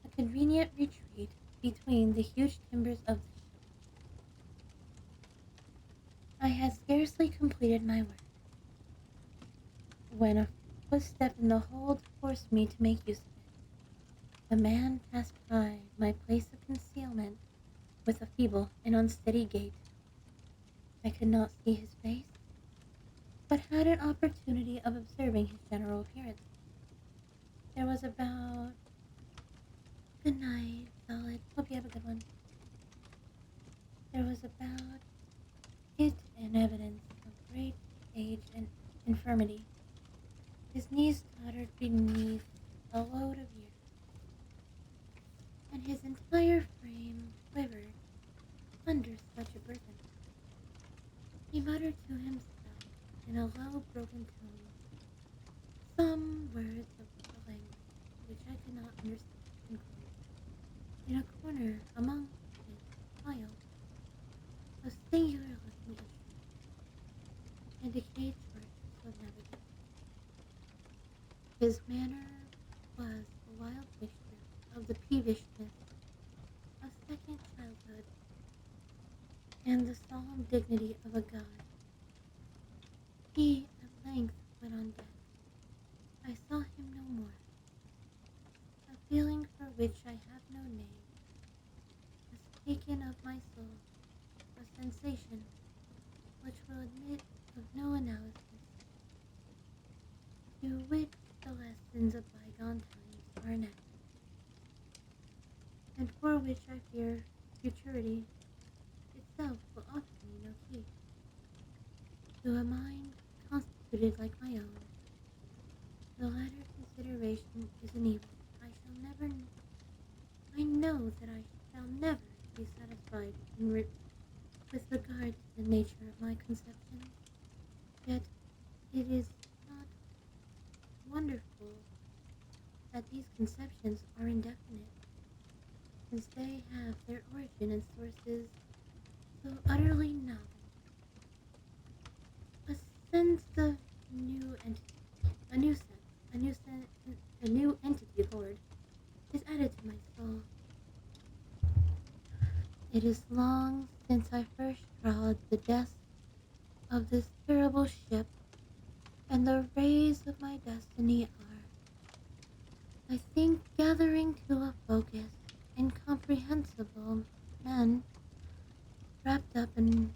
Speaker 1: a convenient retreat between the huge timbers of the ship. I had scarcely completed my work when a footstep in the hold forced me to make use of it. A man passed by my place of concealment with a feeble and unsteady gait. I could not see his face, but had an opportunity of observing his general appearance. There was about good night, solid. Hope you have a good one. There was about it an evidence of great age and infirmity. His knees tottered beneath a load of years, and his entire frame quivered under such a burden. He muttered to himself in a low, broken tone some words of the language which I could not understand and quote. In a corner among his pile of singular-looking instruments and decayed charts of navigation. His manner was a wild mixture of the peevishness of second childhood and the solemn dignity of a god. He at length went on deck. I saw him no more. A feeling for which I have no name has taken of my soul, a sensation which will admit of no analysis, to which the lessons of bygone times are enacted, and for which I fear futurity itself will offer me no key. To a mind constituted like my own, the latter consideration is an evil. I know that I shall never be satisfied with regard to the nature of my conceptions, yet it is not wonderful that these conceptions are indefinite, since they have their origin in sources so utterly novel. A sense of new entity, a new sense, a new entity, Lord, is added to my soul. It is long since I first trod the decks of this terrible ship, and the rays of my destiny are, I think, gathering to a focus, incomprehensible men wrapped up in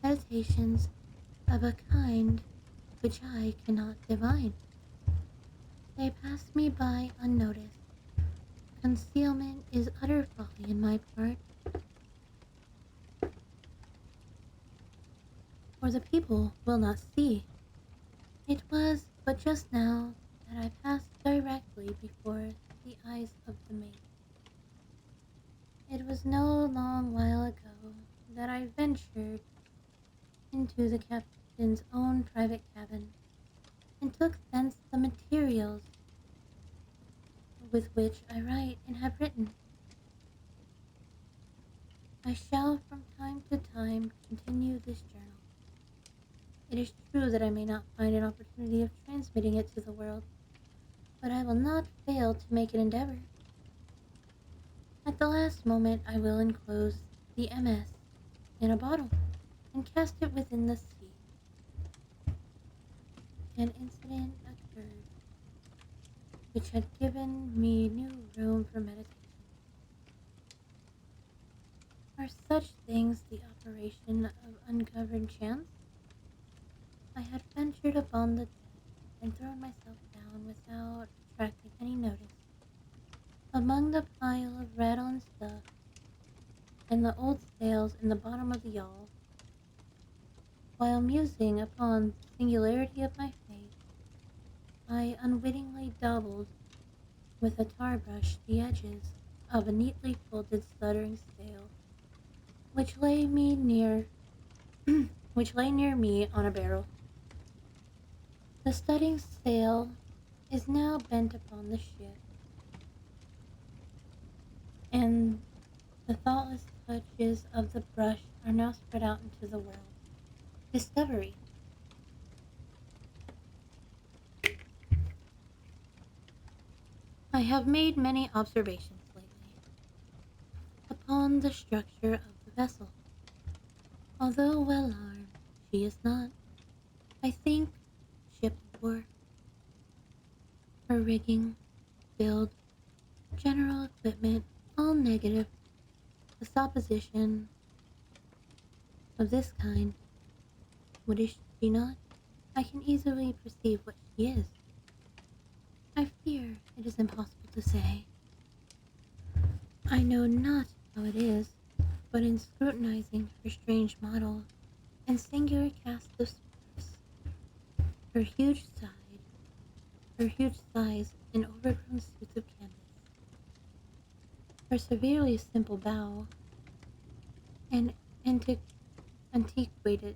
Speaker 1: meditations of a kind which I cannot divine. They pass me by unnoticed. Concealment is utter folly in my part, for the people will not see. It was but just now that I passed directly before the eyes of the mate. It was no long while ago that I ventured into the captain's own private cabin, and took thence the materials with which I write and have written. I shall from time to time continue this journal. It is true that I may not find an opportunity of transmitting it to the world, but I will not fail to make an endeavor. At the last moment I will enclose the MS in a bottle and cast it within the sea. An incident occurred which had given me new room for meditation. Are such things the operation of ungoverned chance? I had ventured upon the deck and thrown myself down without attracting any notice, among the pile of rattling stuff and the old sails in the bottom of the yawl. While musing upon the singularity of my fate, I unwittingly dabbled with a tar brush the edges of a neatly folded studding sail, which lay me near which lay near me on a barrel. The studding sail is now bent upon the ship, and the thoughtless touches of the brush are now spread out into the world. Discovery. I have made many observations lately upon the structure of the vessel. Although well armed, she is not, I think, ship of war. Her rigging, build, general equipment, all negative the supposition of this kind. What is she not? I can easily perceive what she is. I fear it is impossible to say. I know not how it is, but in scrutinizing her strange model and singular cast of spars, her huge side, her huge size and overgrown suits of canvas, her severely simple bow, and antiquated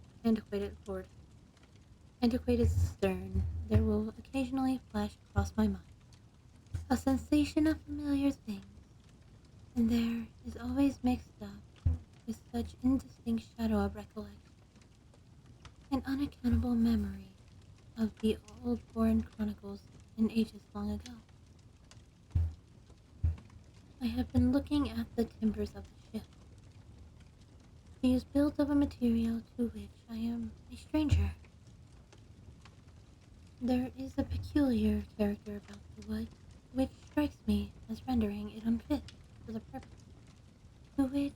Speaker 1: board, antiquated stern, there will occasionally flash across my mind a sensation of familiar things, and there is always mixed up with such indistinct shadow of recollection, an unaccountable memory of the old-born chronicles in ages long ago. I have been looking at the timbers of the ship. She is built of a material to which I am a stranger. There is a peculiar character about the wood which strikes me as rendering it unfit for the purpose to which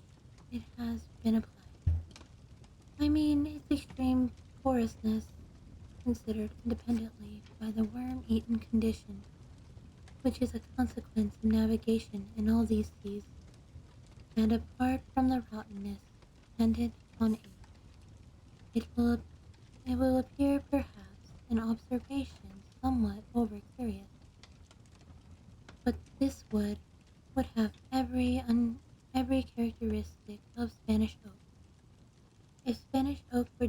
Speaker 1: it has been applied. I mean its extreme porousness, considered independently by the worm-eaten condition which is a consequence of navigation in all these seas, and apart from the rottenness dependent upon age. It will, it will appear perhaps an observation somewhat over-curious, but this would have every characteristic of Spanish oak, if Spanish oak were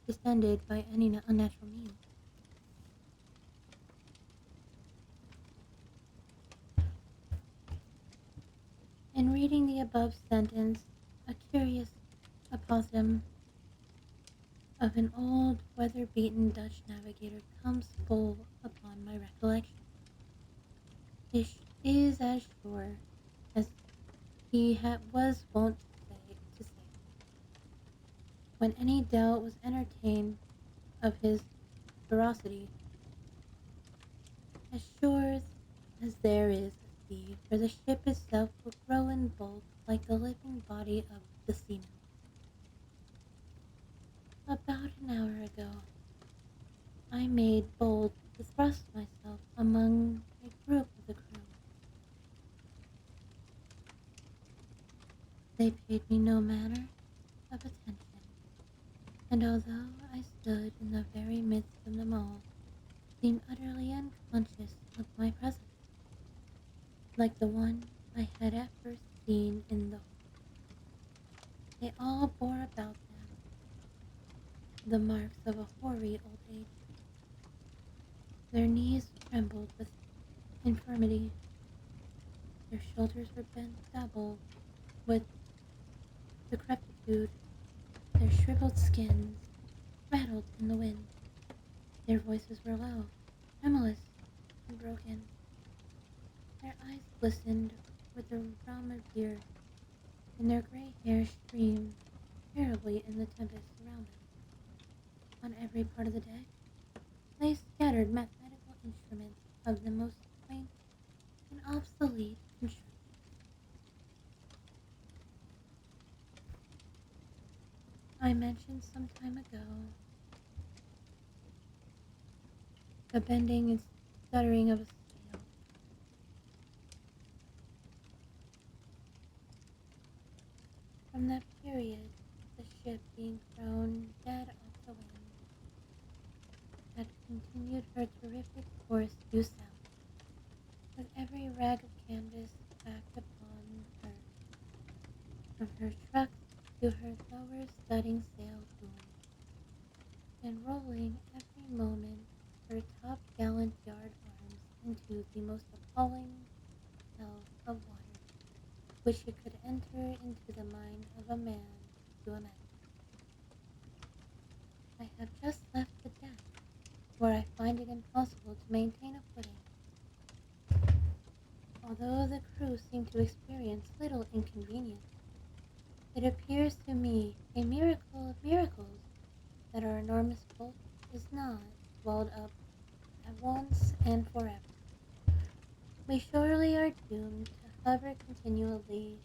Speaker 1: descended by any unnatural means. In reading the above sentence, a curious aphorism of an old weather-beaten Dutch navigator comes full upon my recollection. It is as sure as was wont to say, when any doubt was entertained of his veracity, as sure as there is a sea, for the ship itself will grow in bulk like the living body of the seaman. About an hour ago, I made bold to thrust myself among a group of the crew. They paid me no manner of attention, and although I stood in the very midst of them all, seemed utterly unconscious of my presence, like the one I had at first seen in the hold. They all bore about them the marks of a hoary old age. Their knees trembled with infirmity, their shoulders were bent double with decrepitude, their shriveled skins rattled in the wind, their voices were low, tremulous, and broken, their eyes glistened with the rum of beer, and their gray hair streamed terribly in the tempest around them. On every part of the deck lay scattered mathematical instruments of the most quaint and obsolete construction. I mentioned some time ago the bending and stuttering of a sail. From that period, the ship being thrown dead off the wind, had continued her terrific course due south, with every rag of canvas backed upon her, from her trucks to her lower studding sail boom, and rolling every moment her top-gallant yard arms into the most appalling hell of water which it could enter into the mind of a man to imagine. I have just left the deck, where I find it impossible to maintain a footing, although the crew seem to experience little inconvenience. It appears to me a miracle of miracles that our enormous bulk is not swallowed up at once and forever. We surely are doomed to hover continually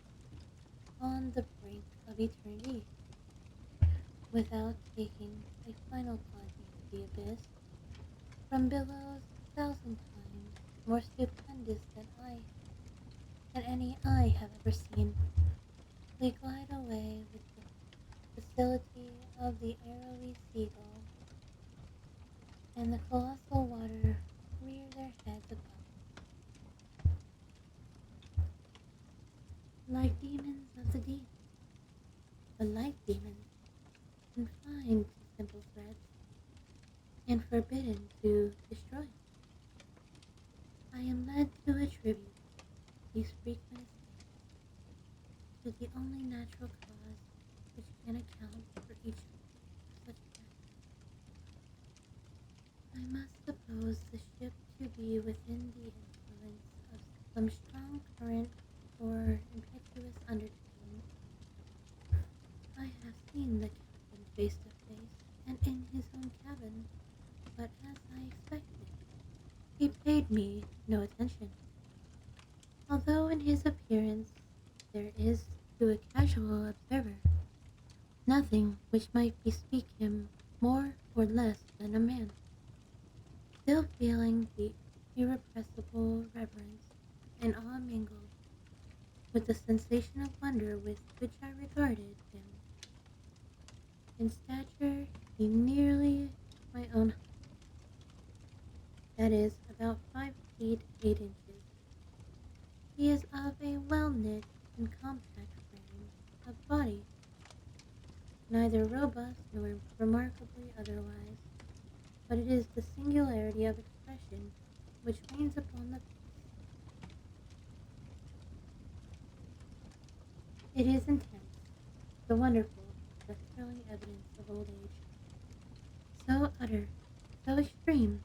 Speaker 1: on the brink of eternity, without taking a final plunge into the abyss, from billows 1,000 times more stupendous than any I have ever seen. We glide away with the facility of the arrowy seagull, and the colossal water rear their heads above like demons of the deep, but like demons confined to simple threads and forbidden to destroy. I am led to attribute these frequent escapes to the only natural cause which can account for each of such events. I must suppose the ship to be within the influence of some strong current or impetuous undertaking. I have seen the captain face to face and in his own cabin, but as I expected, he paid me no attention, although in his appearance there is to a casual observer nothing which might bespeak him more or less than a man. Still feeling the irrepressible reverence and awe mingled with the sensation of wonder with which I regarded him. In stature he nearly my own height, that is, about 5 feet 8 inches. He is of a well-knit and compact frame of body, neither robust nor remarkably otherwise, but it is the singularity of expression which reigns upon the face. It is intense, the wonderful, the thrilling evidence of old age, so utter, so extreme,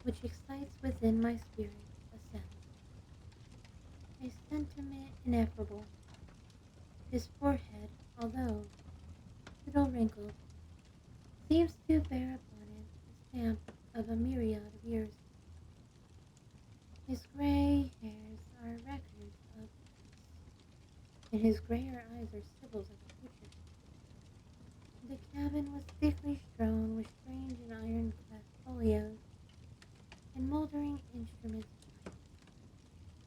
Speaker 1: which excites within my spirit a sense a sentiment ineffable. His forehead, although little wrinkled, seems to bear upon it the stamp of a myriad of years. His gray hairs are records of peace, and his grayer eyes are symbols of the future. The cabin was thickly strewn with strange and iron-clad folios and moldering instruments of trade,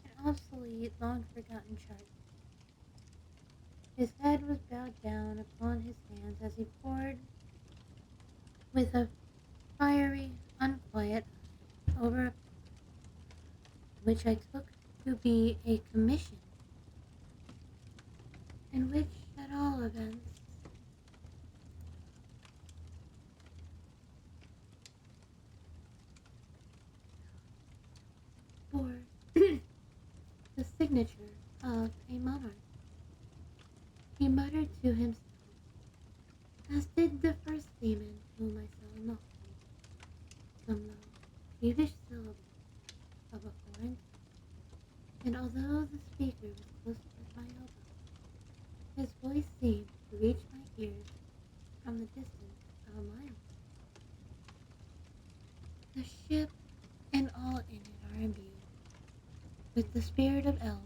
Speaker 1: and obsolete, long-forgotten charts. His head was bowed down upon his hands as he pored with a fiery, unquiet eye over a paper which I took to be a commission, and which, at all events, bore the signature of a monarch. He muttered to himself, as did the first seaman whom I saw in the hold, some low, peevish syllables of a foreign tongue, and although the speaker was close at my elbow, his voice seemed to reach my ears from the distance of a mile. The ship and all in it are imbued with the spirit of Elf.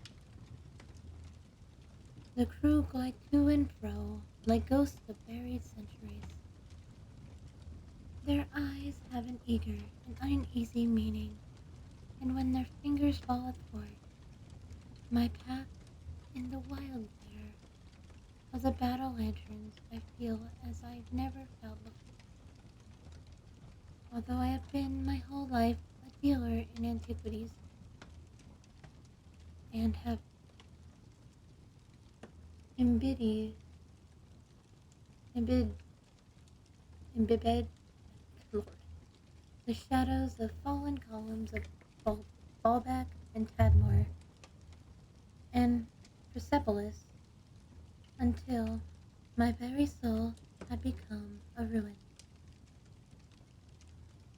Speaker 1: The crew glide to and fro like ghosts of buried centuries. Their eyes have an eager and uneasy meaning, and when their fingers fall athwart my path in the wild glare of the battle lanterns, I feel as I've never felt before. Although I have been my whole life a dealer in antiquities, and have imbibed, imbibed, imbibed, Lord, the shadows of fallen columns of Baalbek and Tadmor and Persepolis until my very soul had become a ruin.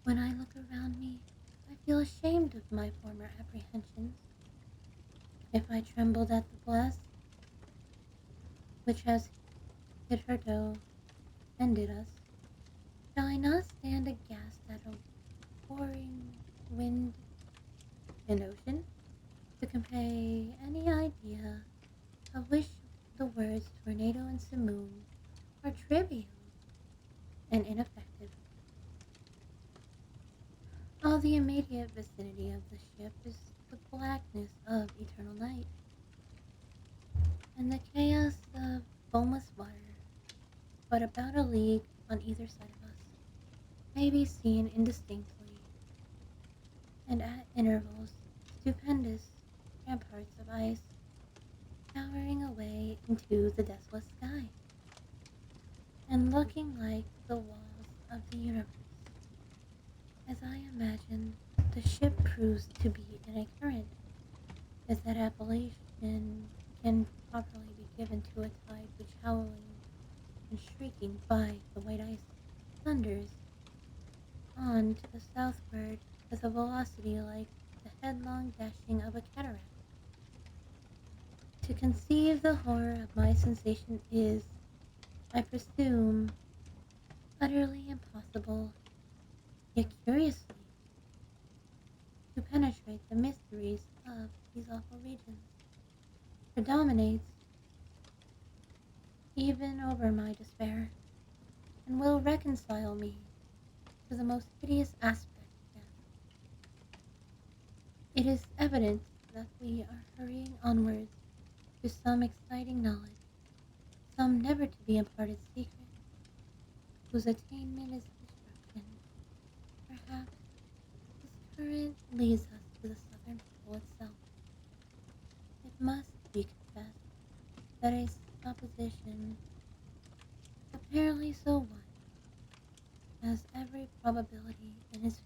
Speaker 1: When I look around me, I feel ashamed of my former apprehensions. If I trembled at the blast which has hitherto ended us, shall I not stand aghast at a pouring wind and ocean to convey any idea of which the words tornado and simoon are trivial and ineffective? All the immediate vicinity of the ship is the blackness of eternal night, and the chaos of foamless water, but about a league on either side of us, may be seen indistinctly, and at intervals stupendous ramparts of ice towering away into the desolate sky, and looking like the walls of the universe. As I imagine the ship proves to be in a current, as that appellation can properly be given to a tide which, howling and shrieking by the white ice, thunders on to the southward with a velocity like the headlong dashing of a cataract. To conceive the horror of my sensation is, I presume, utterly impossible, yet curiously, to penetrate the mysteries of these awful regions, predominates even over my despair, and will reconcile me to the most hideous aspect of death. It is evident that we are hurrying onwards to some exciting knowledge, some never to be imparted secret, whose attainment is destruction. Perhaps this current leads us to the southern pole itself. It must be confessed that a supposition apparently so wide has every probability in his favor.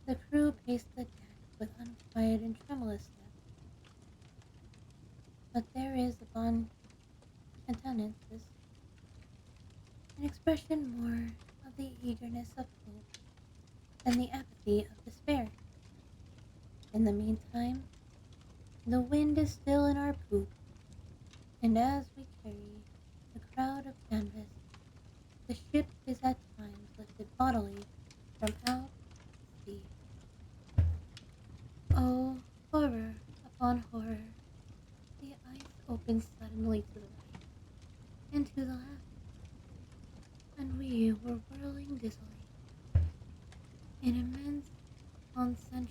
Speaker 1: The crew paced the deck with unquiet and tremulous steps, but there is upon countenances an expression more of the eagerness of hope than the apathy of despair. In the meantime, the wind is still in our poop, and as we carry the crowd of canvas, the ship is at times lifted bodily from out to sea. Oh, horror upon horror! The ice opens suddenly to the right and to the left, and we were whirling dizzily in immense concentric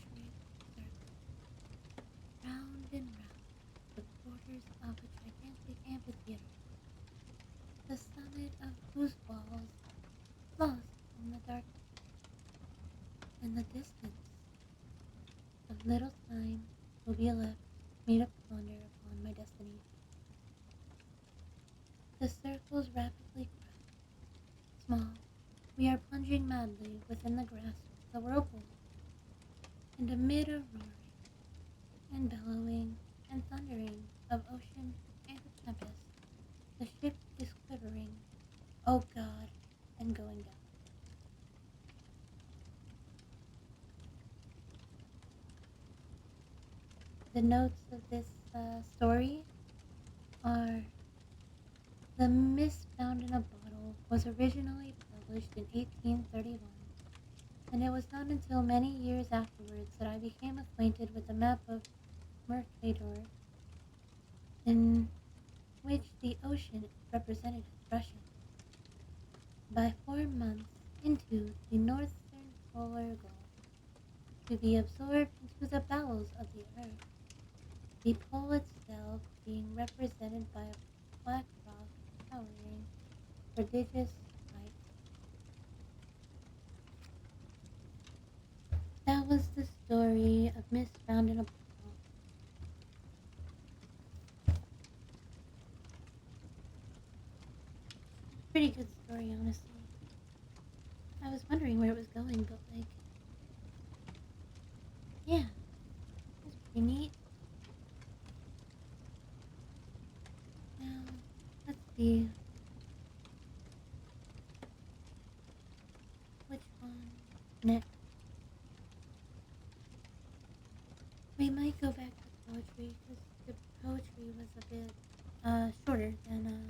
Speaker 1: circles, round and round the borders of a gigantic amphitheater, the summit of whose walls lost in the darkness. In the distance, a little time will be left me to ponder upon my destination. The circles rapidly crowd. Small, we are plunging madly within the grasp of the whirlpool, and amid a roaring and bellowing and thundering of ocean and of tempest, the ship is quivering, oh God, and going down. The notes of this story are: The Mist Found in a Bottle was originally published in 1831, and it was not until many years afterwards that I became acquainted with the map of Mercator, in which the ocean is represented as Russia. By 4 months into the northern polar gulf, to be absorbed into the bowels of the earth, the pole itself being represented by a black rock towering prodigious height. That was the story of Miss Found in a Bottle. Pretty good story, honestly. I was wondering where it was going, but yeah, it's pretty neat. Now, let's see which one next. We might go back to poetry because the poetry was a bit shorter than that.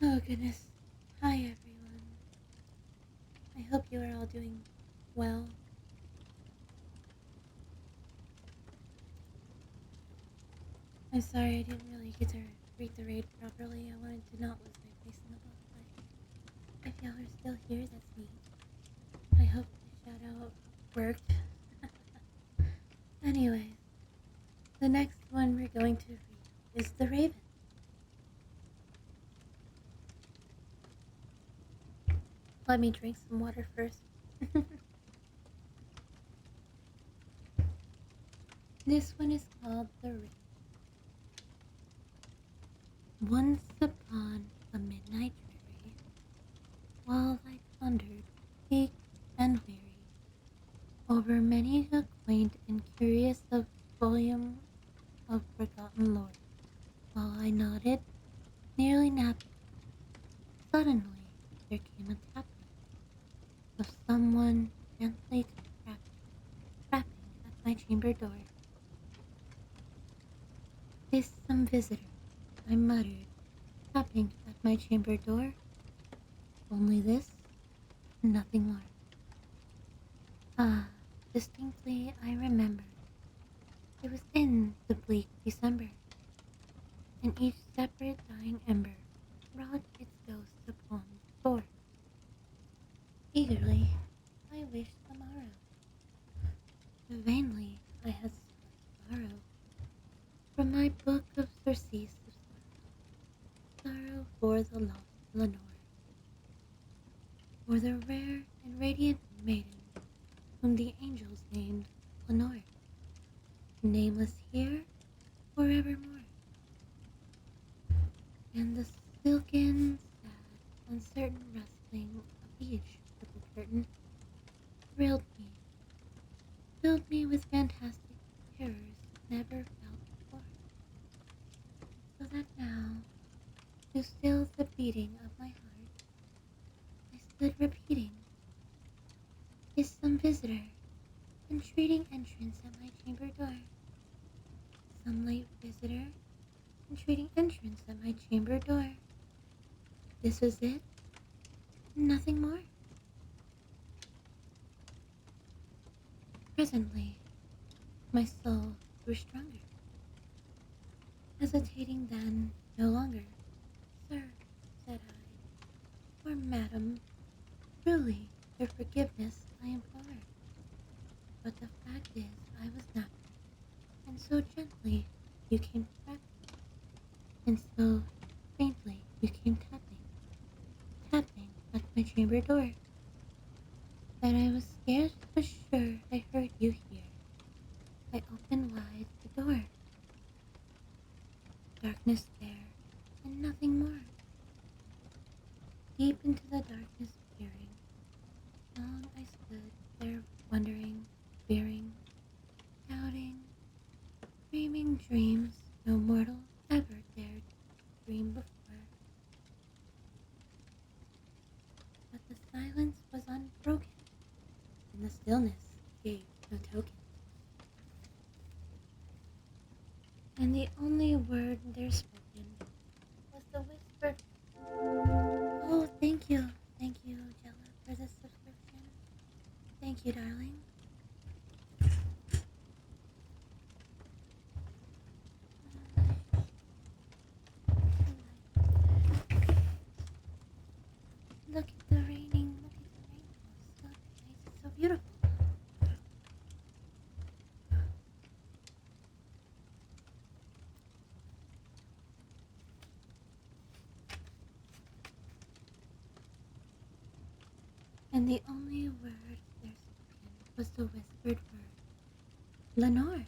Speaker 1: Oh goodness. Hi everyone. I hope you are all doing well. I'm sorry I didn't really get to read the raid properly. I wanted to not lose my place in the book, but if y'all are still here, that's neat. I hope the shout out worked. Anyways, the next one we're going to read is The Raven. Let me drink some water first. This one is called The Raven. Once upon a midnight dreary, while I pondered, weak and weary, over many a quaint and curious of volume of forgotten lore, while I nodded, nearly napping, suddenly there came a tapping of someone gently rapping at my chamber door. "'Tis some visitor," I muttered, tapping at my chamber door. Only this, and nothing more. Ah, distinctly I remember, it was in the bleak December, and each separate dying ember wrought its ghost upon the floor. Eagerly I wished the morrow, but vainly I had sought to borrow from my book of surcease of sorrow for the lost Lenore, or the rare and radiant maiden whom the angels named Lenore, nameless here forevermore. And the silken, sad, uncertain rustling of each purple curtain thrilled me, filled me with fantastic terrors never felt before, so that now, to still the beating of my heart, I stood repeating, is some visitor entreating entrance at my chamber door? Some late visitor entreating entrance at my chamber door. This was it, and nothing more. Presently, my soul grew stronger, hesitating then no longer. Sir, said I, or madam, truly your forgiveness I implore. But the fact is I was not, and so gently you came rapping, and so faintly you came tapping, tapping at my chamber door, that I was scarce but sure I heard you here. I opened wide the door. Darkness there, and nothing more. Deep into the darkness peering, long I stood there wondering, fearing, doubting, dreaming dreams no mortal ever dared dream before. But the silence was unbroken, and the stillness gave no token. And the only word there spoken was the whispered, oh, thank you, Jella, for this subscription. Thank you, darling. Look at the raining, look at the rainbows. Look, guys, it's so beautiful. And the only word there spoken was the whispered word, Lenore.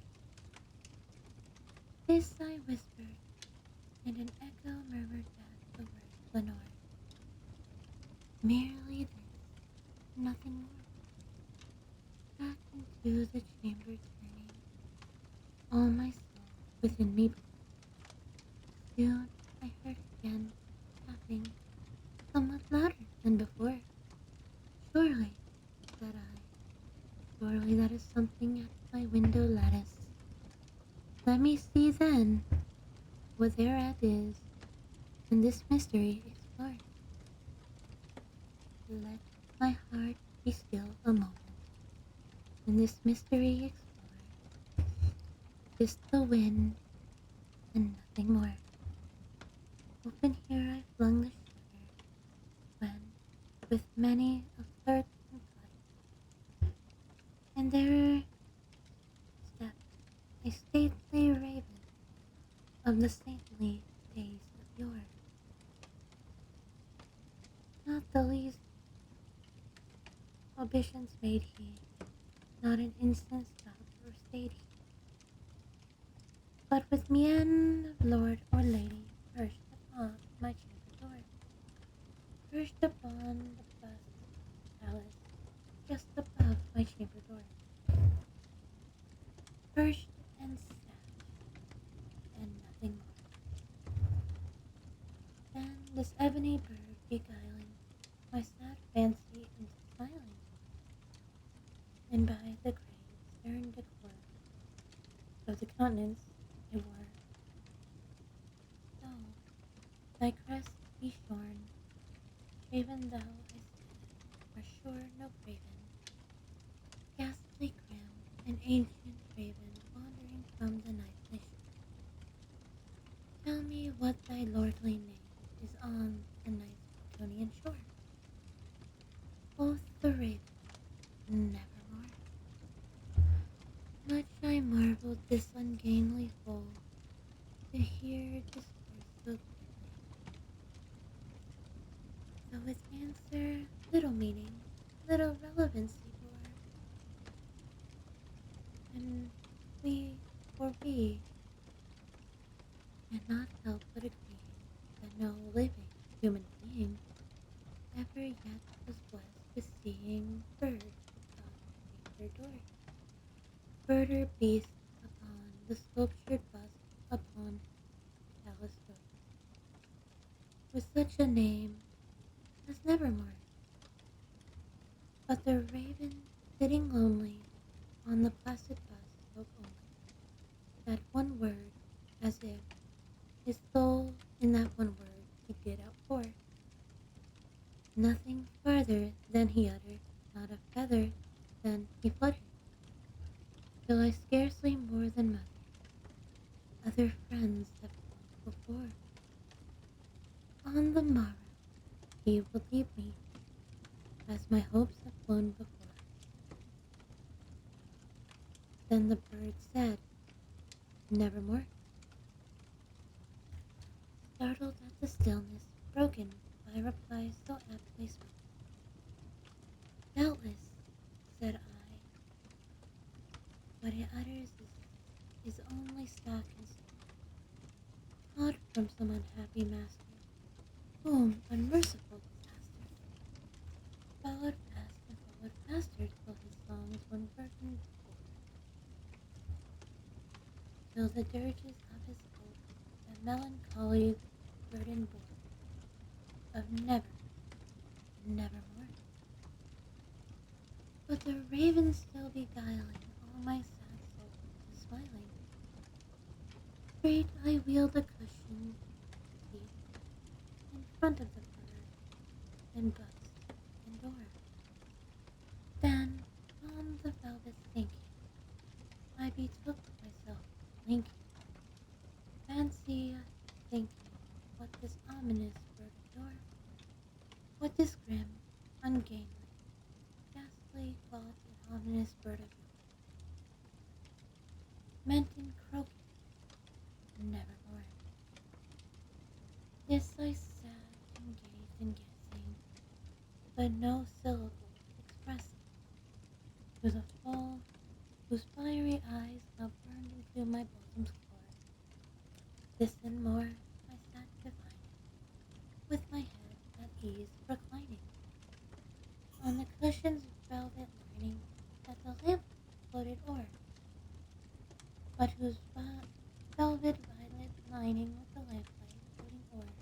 Speaker 1: This I whispered, and an echo murmured back the word Lenore. Merely this, nothing more. Back into the chamber turning, all my soul within me blew. Soon I heard again tapping, somewhat louder than before. Surely, said I, surely that is something at my window lattice. Let me see then what thereat is, and this mystery explore. Let my heart be still a moment, and this mystery explore. Just the wind, and nothing more. Open here I flung the shutter, when, with many a flirt and flutter, and there stepped a stately raven of the saintly days of yore. Not the least obeisance made he, not an instant stopped or stayed he, but with mien of lord or lady perched upon my chamber door, perched upon the bust palace just above my chamber door, perched and sat, and nothing more. Then this ebony bird beguiling my sad fancy into smiling, and by the grave stern decor of the countenance I wore, so thy crest be shorn, shaven thou, I said, are sure no craven, ghastly grim, an ancient raven wandering from the nightly shore. Tell me what thy lordly name is on the night's Plutonian shore. Quoth the raven, nevermore. Much I marveled this ungainly foal to hear discourse so gently, though its answer little meaning, little relevancy bore, and we cannot help but agree that no living whispering bird upon the chamber door, birder beast upon the sculptured bust upon the palace door, with such a name as Nevermore. But the raven, sitting lonely on the placid bust, spoke only that one word, as if his soul in that one word he did outpour. Nothing farther than he uttered, not a feather than he fluttered, till I scarcely more than muttered, other friends have flown before. On the morrow he will leave me, as my hopes have flown before. Then the bird said, Nevermore, startled at the stillness broken by replies so aptly spoken. Doubtless, said I, what it utters is only stock and store, taught from some unhappy master, whom unmerciful disaster followed fast and followed faster till his songs one burden bore, till the dirges of his hope that melancholy burden bore, of never, nevermore. But the raven still beguiling all my sad soul to smiling, straight I wheeled a cushion seat in front of the bird, and bust, and door. Then, on the velvet sinking, I betook myself to linking, fancy thinking what this ominous bird adore, what this grim, ungainly, ghastly, gaunt, and ominous bird of yore meant in croaking, nevermore. This I sat and gazed and guessing, but no syllable expressing, to the full, whose fiery eyes now burned into my bosom's core. This and more I sat divining, with my head at ease reclining, on the cushion's velvet lining that the lamp floated o'er, but whose velvet violet lining with the lamplight floating o'er,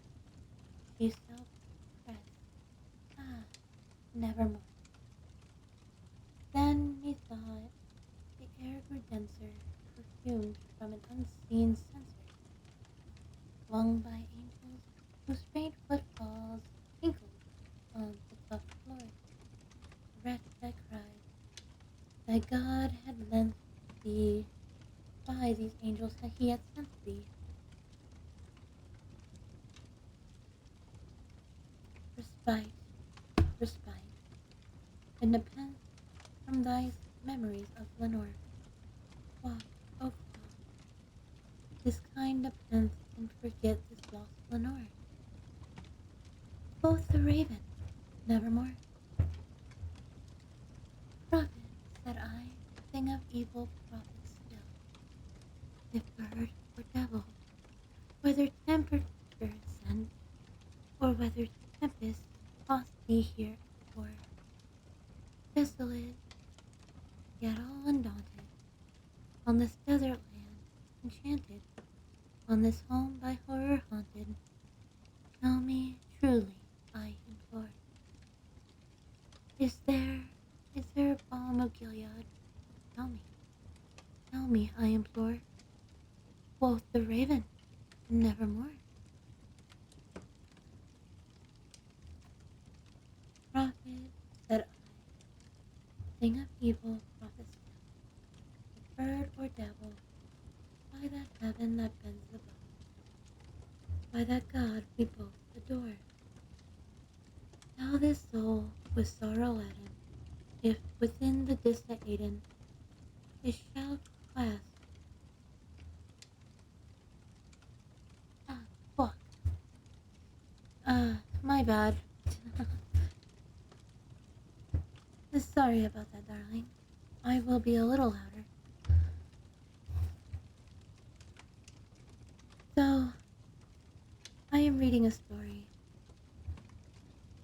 Speaker 1: she so pressed, ah, nevermore. Then methought the air grew denser, perfumed from an unseen censer, flung by angels whose faint footfalls tinkled on the cleft floor. Wretch, I cried, that God had lent thee, by these angels that he had sent thee, respite, respite, and nepenthe from thy memories of Lenore. Quaff, oh quaff, this kind nepenthe and forget this lost Lenore. Quoth the raven, nevermore. Prophet, said I, thing of evil prophet still, if bird or devil, whether temperature sent, or whether tempest tossed thee here or desolate, yet all undaunted, on this desert land, enchanted, on this home by horror haunted, tell me truly, I implore, is there balm of Gilead? Tell me, I implore. Quoth the raven, nevermore. Prophet, said I, thing of evil, prophet still, if bird or devil, by that heaven that bends above, by that God we both adore, tell this soul with sorrow laden, if within the distant Aden it shall clasp, fuck, my bad. Sorry about that, darling. I will be a little louder. So, I am reading a story.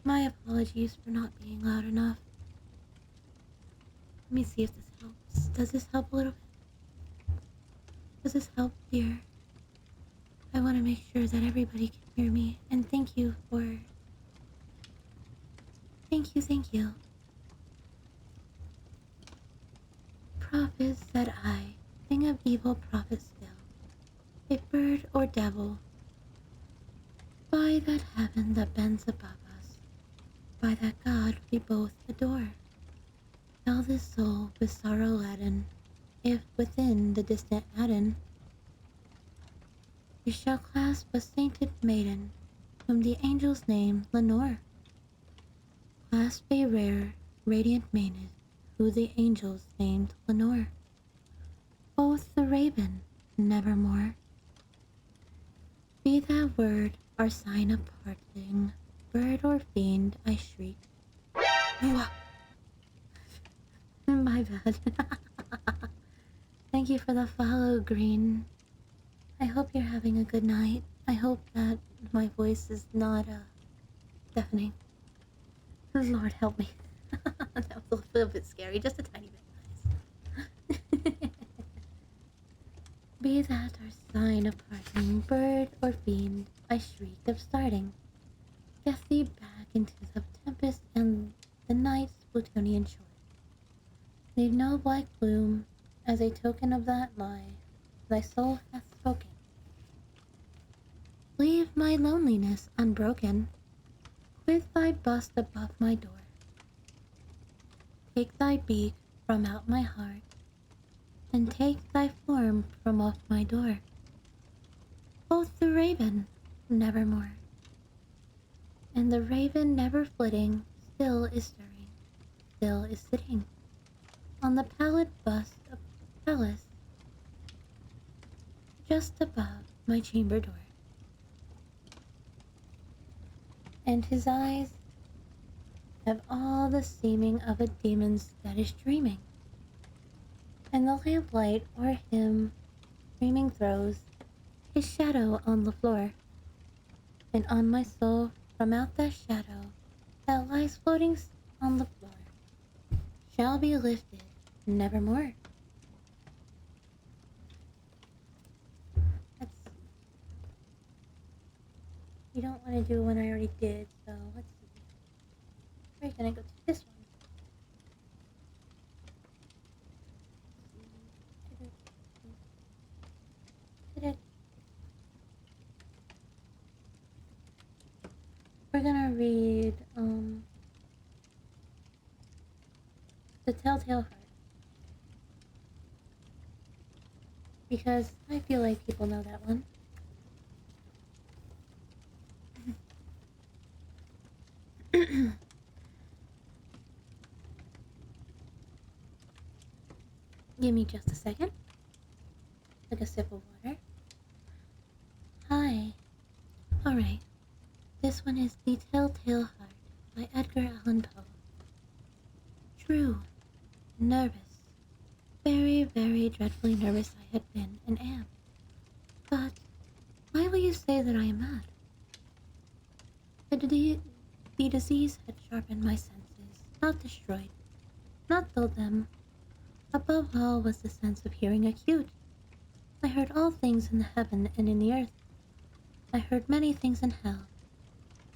Speaker 1: My apologies for not being loud enough. Let me see if this helps. Does this help a little bit? Does this help, dear? I want to make sure that everybody can hear me. And thank you for... Thank you. Prophet, said I, thing of evil prophet still, if bird or devil, by that heaven that bends above us, by that God we both adore, tell this soul with sorrow laden, if within the distant Aden you shall clasp a sainted maiden, whom the angels name Lenore. Clasp a rare, radiant maiden, who the angels named Lenore. Both the raven, nevermore. Be that word our sign of parting, bird or fiend, I shriek. My bad. Thank you for the follow, Green. I hope you're having a good night. I hope that my voice is not deafening. Lord help me. That was a little bit scary, just a tiny bit, guys. Be that our sign of parting, bird or fiend, I shriek of starting. Get thee back into the tempest and the night's Plutonian shore. Leave no black gloom as a token of that lie thy soul hath spoken. Leave my loneliness unbroken, with thy bust above my door. Take thy beak from out my heart, and take thy form from off my door. Both the raven, nevermore, and the raven never flitting, still is stirring, still is sitting, on the pallid bust of Pallas, just above my chamber door. And his eyes have all the seeming of a demon's that is dreaming, and the lamplight o'er him dreaming throws his shadow on the floor, and on my soul from out that shadow that lies floating on the floor shall be lifted nevermore. That's... You don't want to do one I already did, so let's see. We're gonna go to this one. We're gonna read The Telltale Heart, because I feel like people know that one. Give me just a second. Take a sip of water. Hi. Alright. This one is The Telltale Heart by Edgar Allen Poe. True. Nervous. Very, very dreadfully nervous I had been and am. But why will you say that I am mad? The disease had sharpened my senses, not destroyed. Not dulled them. Above all was the sense of hearing acute. I heard all things in the heaven and in the earth. I heard many things in hell.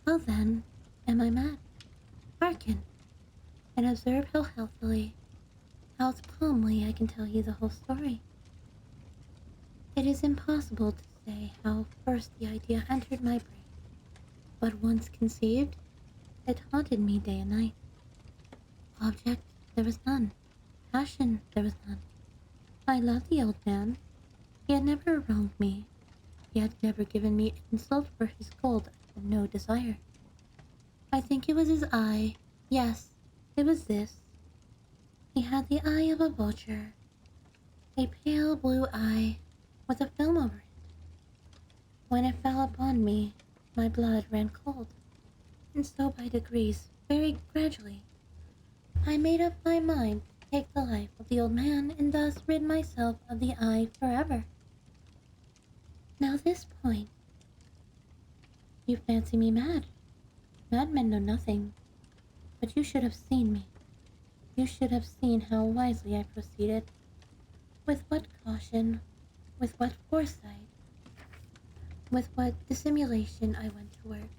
Speaker 1: How then am I mad? Hearken, and observe how healthily, how calmly I can tell you the whole story. It is impossible to say how first the idea entered my brain, but once conceived, it haunted me day and night. Object there was none. Passion there was none. I loved the old man. He had never wronged me. He had never given me insult for his gold. I had no desire. I think it was his eye. Yes, it was this. He had the eye of a vulture, a pale blue eye with a film over it. When it fell upon me, my blood ran cold, and so by degrees, very gradually, I made up my mind to take the life of the old man and thus rid myself of the eye forever. Now this point, you fancy me mad. Madmen know nothing, but you should have seen me. You should have seen how wisely I proceeded, with what caution, with what foresight, with what dissimulation I went to work.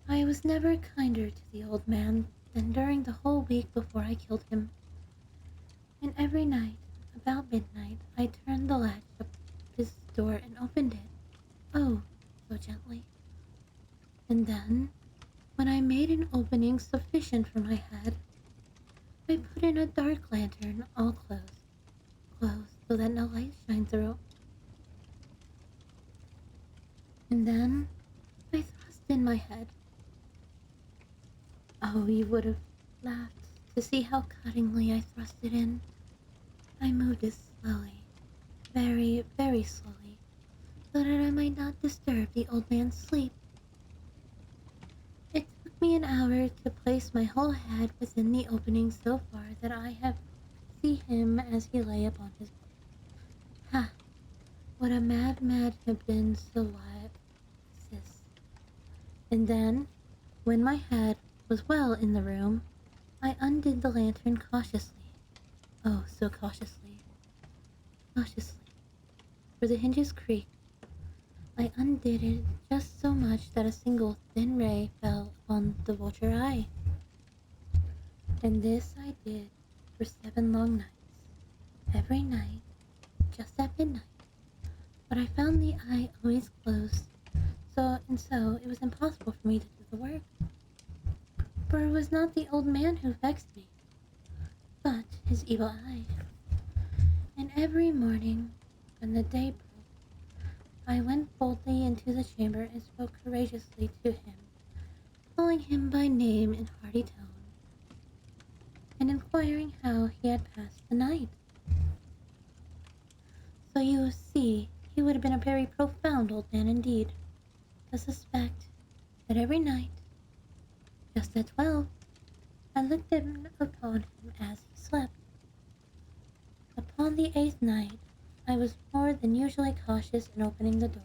Speaker 1: I was never kinder to the old man than during the whole week before I killed him, and every night, about midnight, I turned the latch of his door and opened it, oh, so gently. And then, when I made an opening sufficient for my head, I put in a dark lantern, all closed, so that no light shined through. And then I thrust in my head. Oh, you would have laughed to see how cuttingly I thrust it in. I moved it slowly, very, very slowly, so that I might not disturb the old man's sleep. It took me an hour to place my whole head within the opening so far that I have see him as he lay upon his bed. Ha! What a mad have been so wise, sis. And then, when my head was well in the room, I undid the lantern cautiously. Oh, so cautiously. Cautiously. For the hinges creaked. I undid it just so much that a single thin ray fell upon the vulture eye. And this I did for 7 long nights. Every night, just at midnight. But I found the eye always closed, so it was impossible for me to do the work. For it was not the old man who vexed me, but his evil eye. And every morning, when the day broke, I went boldly into the chamber and spoke courageously to him, calling him by name in hearty tone, and inquiring how he had passed the night. So you see, he would have been a very profound old man indeed, to suspect that every night, just at 12, I looked upon him as he slept. Upon the 8th night, I was more than usually cautious in opening the door.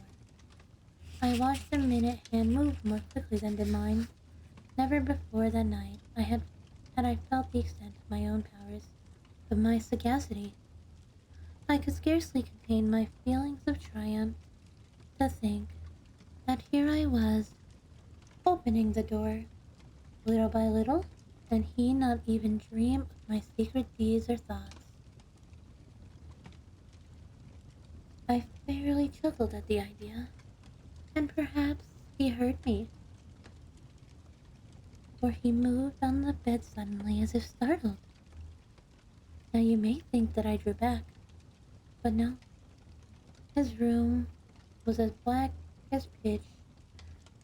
Speaker 1: I watched the minute hand move more quickly than did mine. Never before that night had I felt the extent of my own powers, of my sagacity. I could scarcely contain my feelings of triumph to think that here I was, opening the door, little by little, and he not even dream of my secret deeds or thoughts. I fairly chuckled at the idea, and perhaps he heard me, for he moved on the bed suddenly as if startled. Now you may think that I drew back, but no. His room was as black as pitch,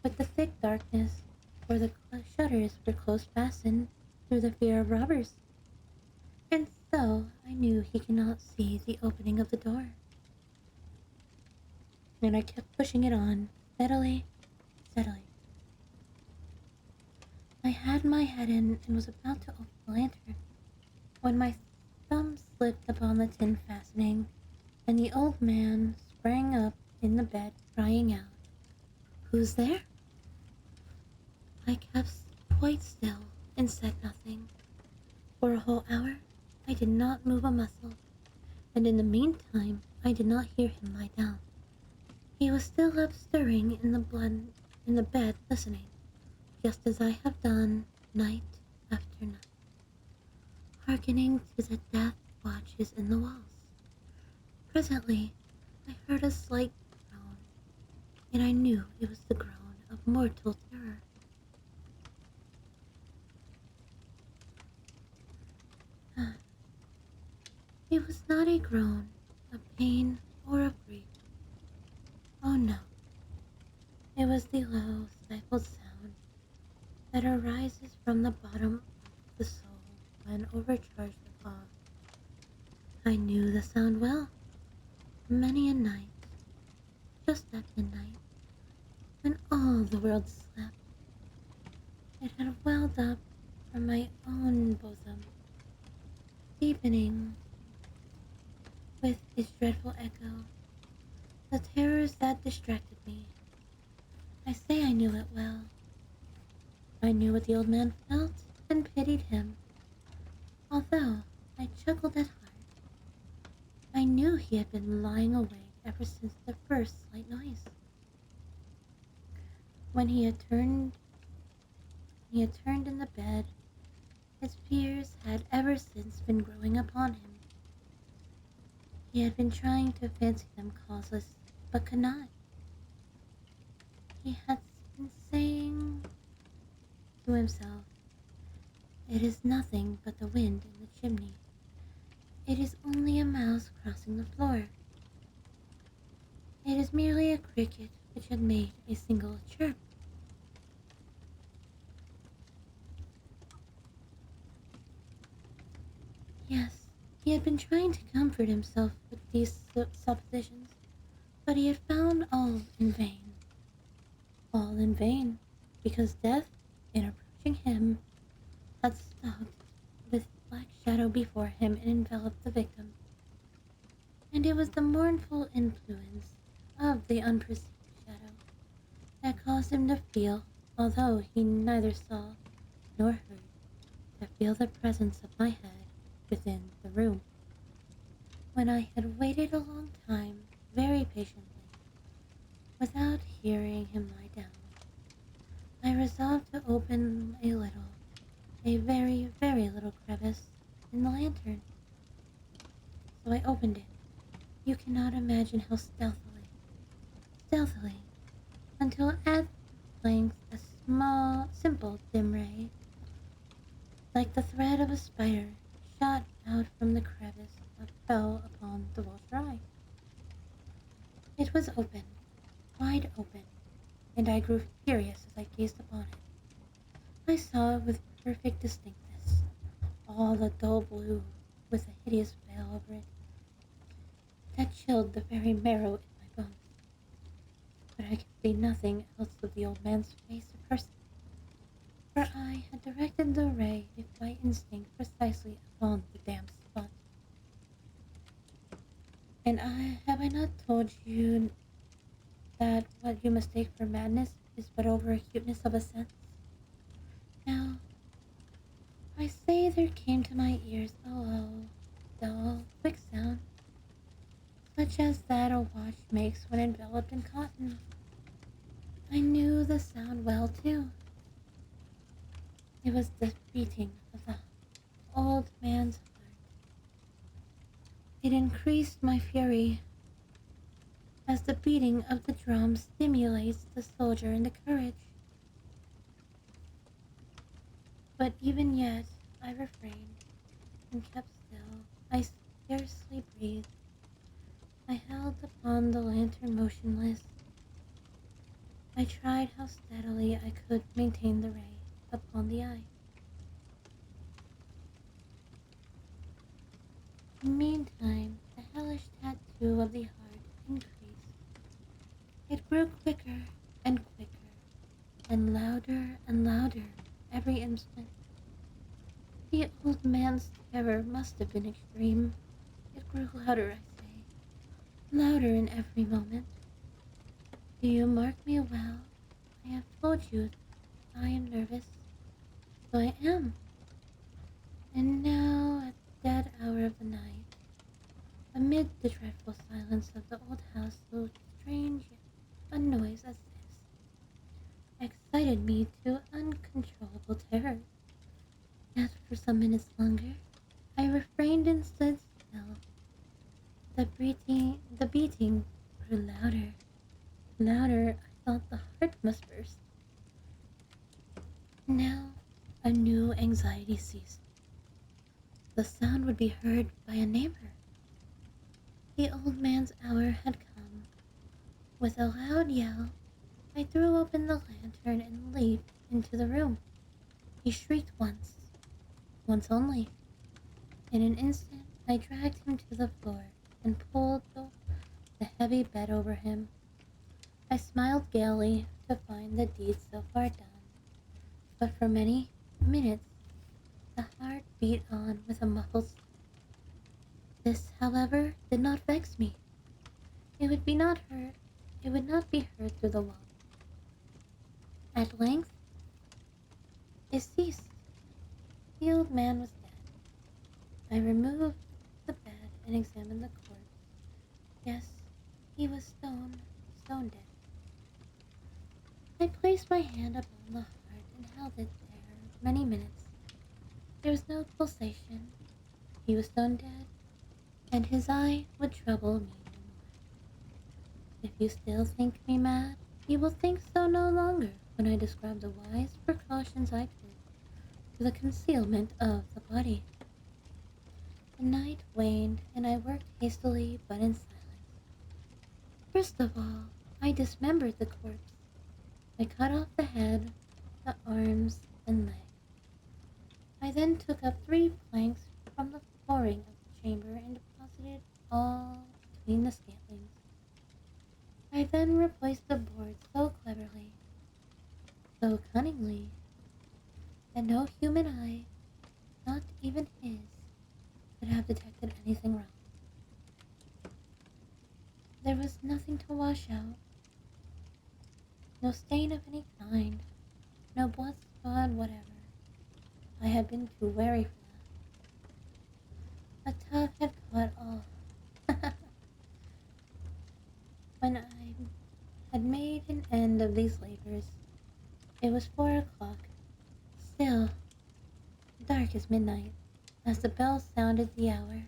Speaker 1: with the thick darkness, for the shutters were close fastened through the fear of robbers, and so I knew he could not see the opening of the door. And I kept pushing it on, steadily, steadily. I had my head in and was about to open the lantern, when my thumb slipped upon the tin fastening, and the old man sprang up in the bed, crying out, "Who's there?" I kept quite still and said nothing. For a whole hour I did not move a muscle, and in the meantime I did not hear him lie down. He was still up stirring in the bed, listening, just as I have done night after night, hearkening to the death watches in the walls. Presently I heard a slight groan, and I knew it was the groan of mortal terror. It was not a groan of pain or of grief. Oh no, it was the low, stifled sound that arises from the bottom of the soul when overcharged with awe. I knew the sound well. Many a night, just at midnight, when all the world slept, it had welled up from my own bosom, deepening with its dreadful echo the terrors that distracted me. I say I knew it well. I knew what the old man felt and pitied him. Although I chuckled at heart, I knew he had been lying awake ever since the first slight noise. When he had turned in the bed, his fears had ever since been growing upon him. He had been trying to fancy them causeless, but could not. He had been saying to himself, "It is nothing but the wind in the chimney. It is only a mouse crossing the floor. It is merely a cricket which had made a single chirp." Yes, he had been trying to comfort himself with these suppositions, but he had found all in vain. All in vain, because death, in approaching him, had stalked with black shadow before him and enveloped the victim. And it was the mournful influence of the unperceived shadow that caused him to feel, although he neither saw nor heard, to feel the presence of my head within the room. When I had waited a long time, very patiently, without hearing him lie down, I resolved to open a very, very little crevice in the lantern. So I opened it. You cannot imagine how stealthily, until at length a small, simple, dim ray, like the thread of a spider, shot out from the crevice that fell upon the wall dry. It was open, wide open, and I grew furious as I gazed upon it. I saw with perfect distinctness all the dull blue with a hideous veil over it that chilled the very marrow in my bones. But I could see nothing else of the old man's face or person, for I had directed the ray by instinct precisely upon the damp spot. And have I not told you that what you mistake for madness is but over acuteness of a sense? Now, I say there came to my ears a low, dull, quick sound, such as that a watch makes when enveloped in cotton. I knew the sound well, too. It was the beating of the old man's heart. It increased my fury, as the beating of the drum stimulates the soldier into courage. But even yet I refrained and kept still. I scarcely breathed. I held upon the lantern motionless. I tried how steadily I could maintain the ray upon the eye. Meantime, the hellish tattoo of the heart increased. It grew quicker and quicker, and louder every instant. The old man's terror must have been extreme. It grew louder, I say, louder in every moment. Do you mark me well? I have told you that I am nervous. So I am. And now, at the dead hour of the night, amid the dreadful silence of the old house, so strange a noise as this excited me to uncontrollable terror. Yet for some minutes longer, I refrained and stood still. The beating grew louder. Louder, I thought the heart must burst. Now, a new anxiety seized me. The sound would be heard by a neighbor. The old man's hour had come. With a loud yell, I threw open the lantern and leaped into the room. He shrieked once only. In an instant, I dragged him to the floor and pulled the heavy bed over him. I smiled gaily to find the deed so far done, but for many minutes the heart beat on with a muffled step. This, however, did not vex me. It would not be heard through the wall. At length it ceased. The old man was dead. I removed the bed and examined the corpse. Yes, he was stone dead. I placed my hand upon the heart and held it there many minutes. There was no pulsation. He was stone dead, and his eye would trouble me no more. If you still think me mad, you will think so no longer when I describe the wise precautions I took for the concealment of the body. The night waned, and I worked hastily but in silence. First of all, I dismembered the corpse. I cut off the head, the arms, and legs. I then took up 3 planks from the flooring of the chamber and deposited all between the scantlings. I then replaced the board so cleverly, so cunningly, that no human eye, not even his, could have detected anything wrong. There was nothing to wash out, no stain of any kind, no blood spot whatever. I had been too wary for that. A tug had caught all. When I had made an end of these labors, it was 4 o'clock, still dark as midnight. As the bell sounded the hour,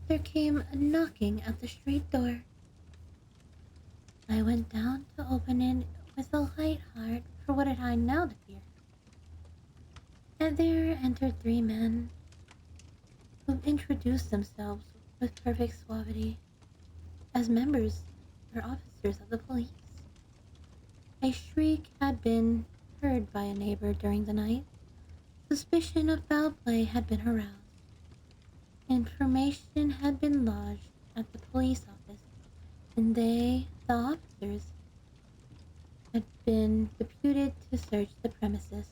Speaker 1: there came a knocking at the street door. I went down to open it with a light heart, for what had I now to fear? And there entered 3 men, who introduced themselves with perfect suavity as members or officers of the police. A shriek had been heard by a neighbor during the night. Suspicion of foul play had been aroused. Information had been lodged at the police office, and they, the officers, had been deputed to search the premises.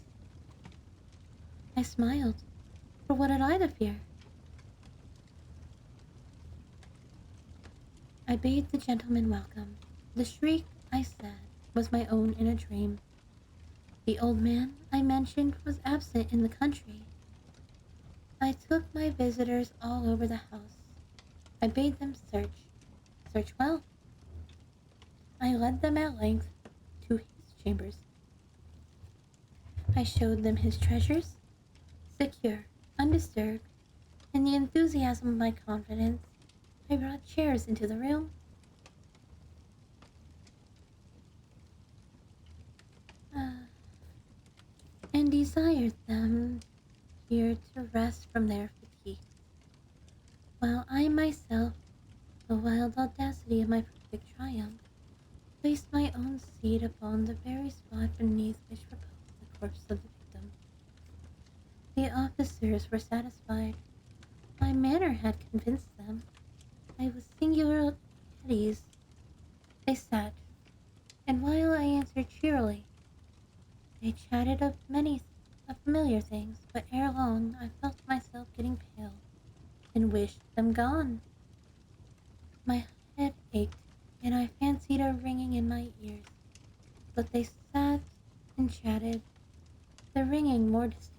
Speaker 1: I smiled, for what had I to fear? I bade the gentleman welcome. The shriek, I said, was my own in a dream. The old man I mentioned was absent in the country. I took my visitors all over the house. I bade them search well. I led them at length to his chambers. I showed them his treasures, secure, undisturbed. In the enthusiasm of my confidence, I brought chairs into the room. And desired them here to rest from their fatigues, while I myself, the wild audacity of my perfect triumph, placed my own seat upon the very spot beneath which reposed the corpse of the victim. The officers were satisfied. My manner had convinced them. I was singularly at ease. They sat, and while I answered cheerily, they chatted of familiar things, but ere long I felt myself getting pale, and wished them gone. My head ached, and I fancied a ringing in my ears, but they sat and chatted, the ringing more distinct.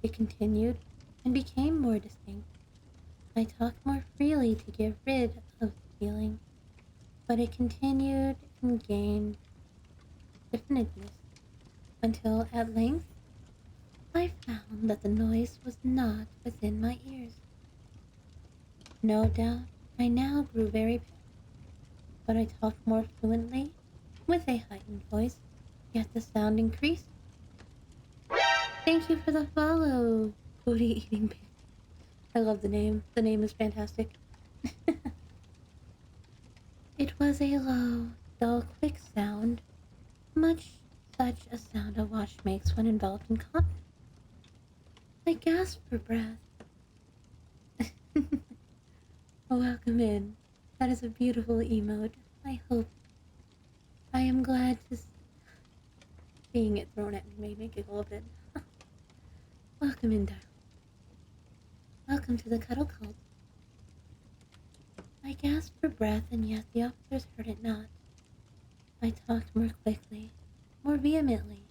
Speaker 1: It continued, and became more distinct. I talked more freely to get rid of the feeling, but it continued and gained definiteness, until at length I found that the noise was not within my ears. No doubt I now grew very pale, but I talked more fluently, with a heightened voice, yet the sound increased. Thank you for the follow, booty eating pig. I love the name. The name is fantastic. It was a low, dull, quick sound, much such a sound a watch makes when enveloped in cotton. I gasped for breath. Welcome in. That is a beautiful emote. I am glad to seeing it thrown at me made me giggle a bit. Welcome in, darling. Welcome to the cuddle cult. I gasped for breath, and yet the officers heard it not. I talked more quickly, more vehemently,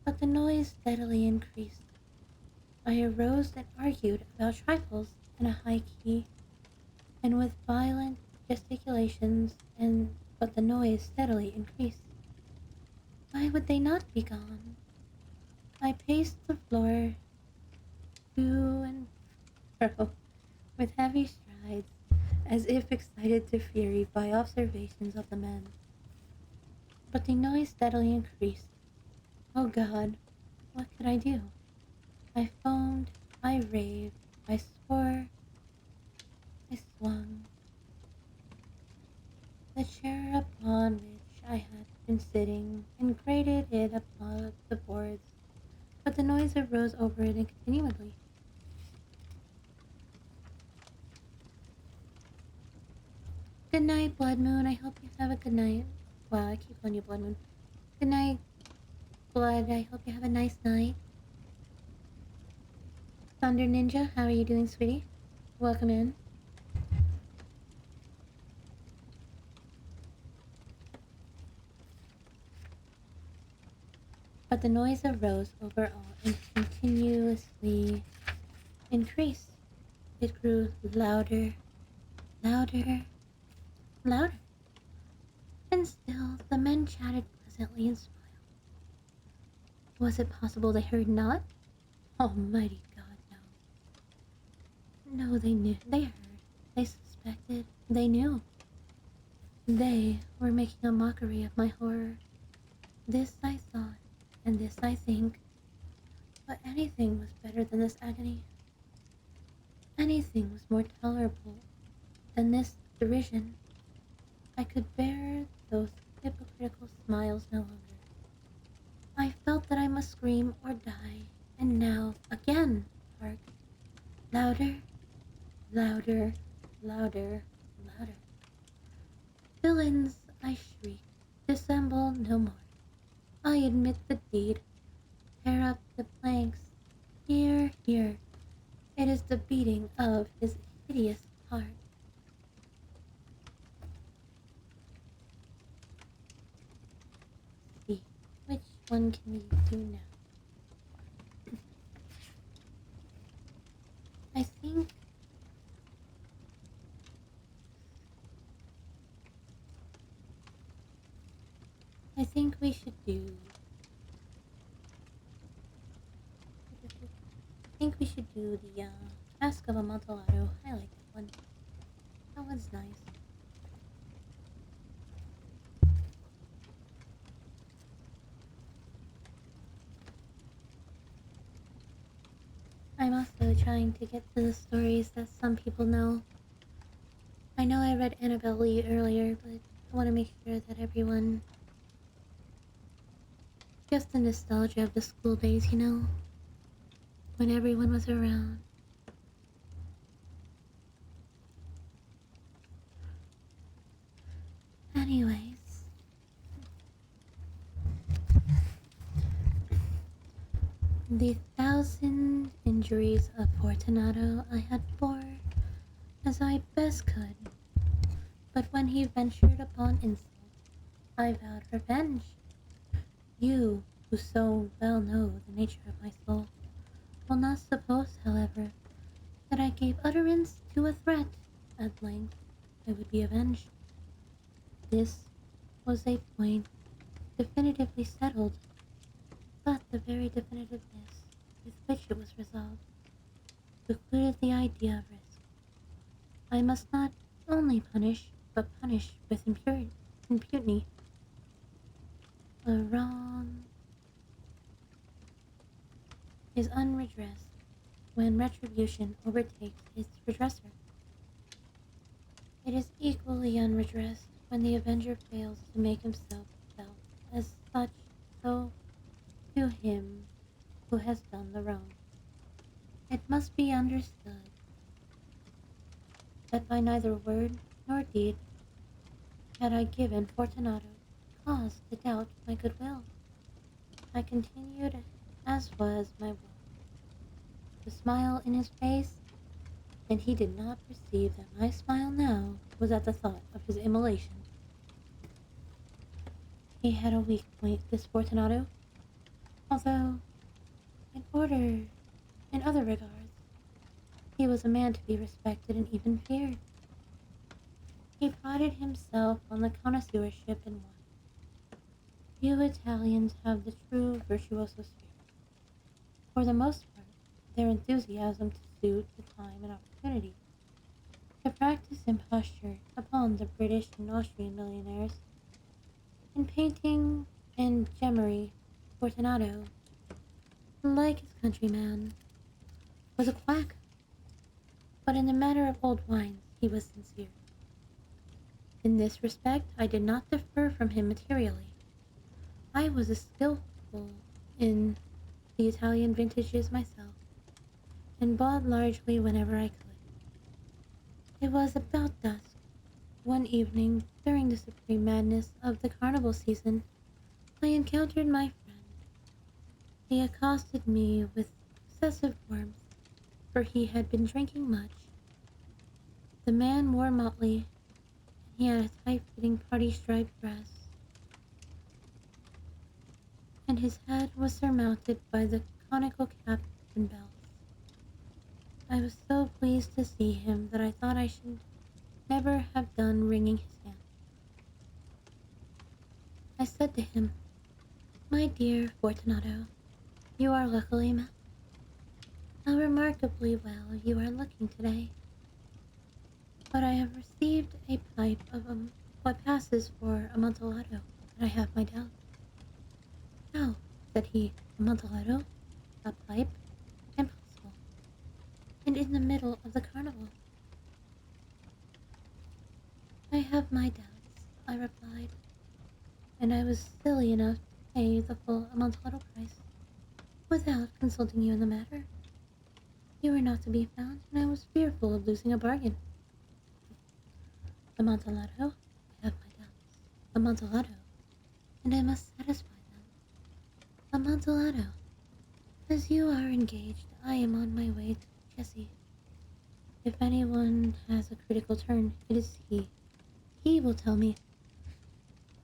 Speaker 1: but the noise steadily increased. I arose and argued about trifles in a high key and with violent gesticulations, and but the noise steadily increased. Why would they not be gone? I paced the floor to and fro with heavy strides, as if excited to fury by observations of the men. But the noise steadily increased. Oh God, what could I do? I foamed, I raved, I swore, I swung. The chair upon which I had been sitting and grated it upon the boards, but the noise arose over it continually. Good night, Blood Moon. I hope you have a good night. Wow, I keep calling you Blood Moon. Good night, Blood. I hope you have a nice night. Thunder Ninja, how are you doing, sweetie? Welcome in. But the noise arose over all and continuously increased. It grew louder, louder, louder. And still the men chatted pleasantly and smiled. Was it possible they heard not? Almighty God, no. No, they knew. They heard. They suspected. They knew. They were making a mockery of my horror. This I thought, and this I think. But anything was better than this agony. Anything was more tolerable than this derision. I could bear those hypocritical smiles no longer. I felt that I must scream or die. And now, again, hark. Louder, louder, louder, louder. Villains, I shrieked. Dissemble no more. I admit the deed. Tear up the planks. Here, here. It is the beating of his hideous heart. Let's see, which one can we do now? I think we should do. I think we should do the Task of Amontillado. I like that one. That one's nice. I'm also trying to get to the stories that some people know. I know I read Annabelle Lee earlier, but I want to make sure that everyone gets the nostalgia of the school days, you know? When everyone was around. Anyways. The 1,000 injuries of Fortunato I had bore as I best could, but when he ventured upon insult, I vowed revenge. You, who so well know the nature of my soul, will not suppose, however, that I gave utterance to a threat. At length, I would be avenged. This was a point definitively settled, but the very definitiveness with which it was resolved precluded the idea of risk. I must not only punish, but punish with impunity. A wrong is unredressed when retribution overtakes its redresser. It is equally unredressed when the avenger fails to make himself felt as such, so to him who has done the wrong. It must be understood that by neither word nor deed had I given Fortunato cause to doubt my goodwill. I continued, as was my will, to smile in his face, and he did not perceive that my smile now was at the thought of his immolation. He had a weak point, this Fortunato, although, in order In other regards, he was a man to be respected and even feared. He prided himself on the connoisseurship in wine. Few Italians have the true virtuoso spirit. For the most part, their enthusiasm to suit the time and opportunity. To practice imposture upon the British and Austrian millionaires. In painting and gemmery, Fortunato, like his countryman, was a quack, but in the matter of old wines he was sincere. In this respect I did not differ from him materially. I was as skilful in the Italian vintages myself, and bought largely whenever I could. It was about dusk, one evening during the supreme madness of the carnival season, I encountered my friend. He accosted me with excessive warmth, for he had been drinking much. The man wore motley, and he had a tight-fitting party-striped dress, and his head was surmounted by the conical cap and bells. I was so pleased to see him that I thought I should never have done wringing his hand. I said to him, "My dear Fortunato, you are luckily met. How remarkably well you are looking today. But I have received a pipe of what passes for Amontillado, and I have my doubts." "How?" said he. "Amontillado? A pipe? Impossible. And in the middle of the carnival." "I have my doubts," I replied, "and I was silly enough to pay the full Amontillado price, without consulting you in the matter. You were not to be found, and I was fearful of losing a bargain. Amontillado? I have my doubts. Amontillado, and I must satisfy them. Amontillado. As you are engaged, I am on my way to Jesse. If anyone has a critical turn, it is he. He will tell me.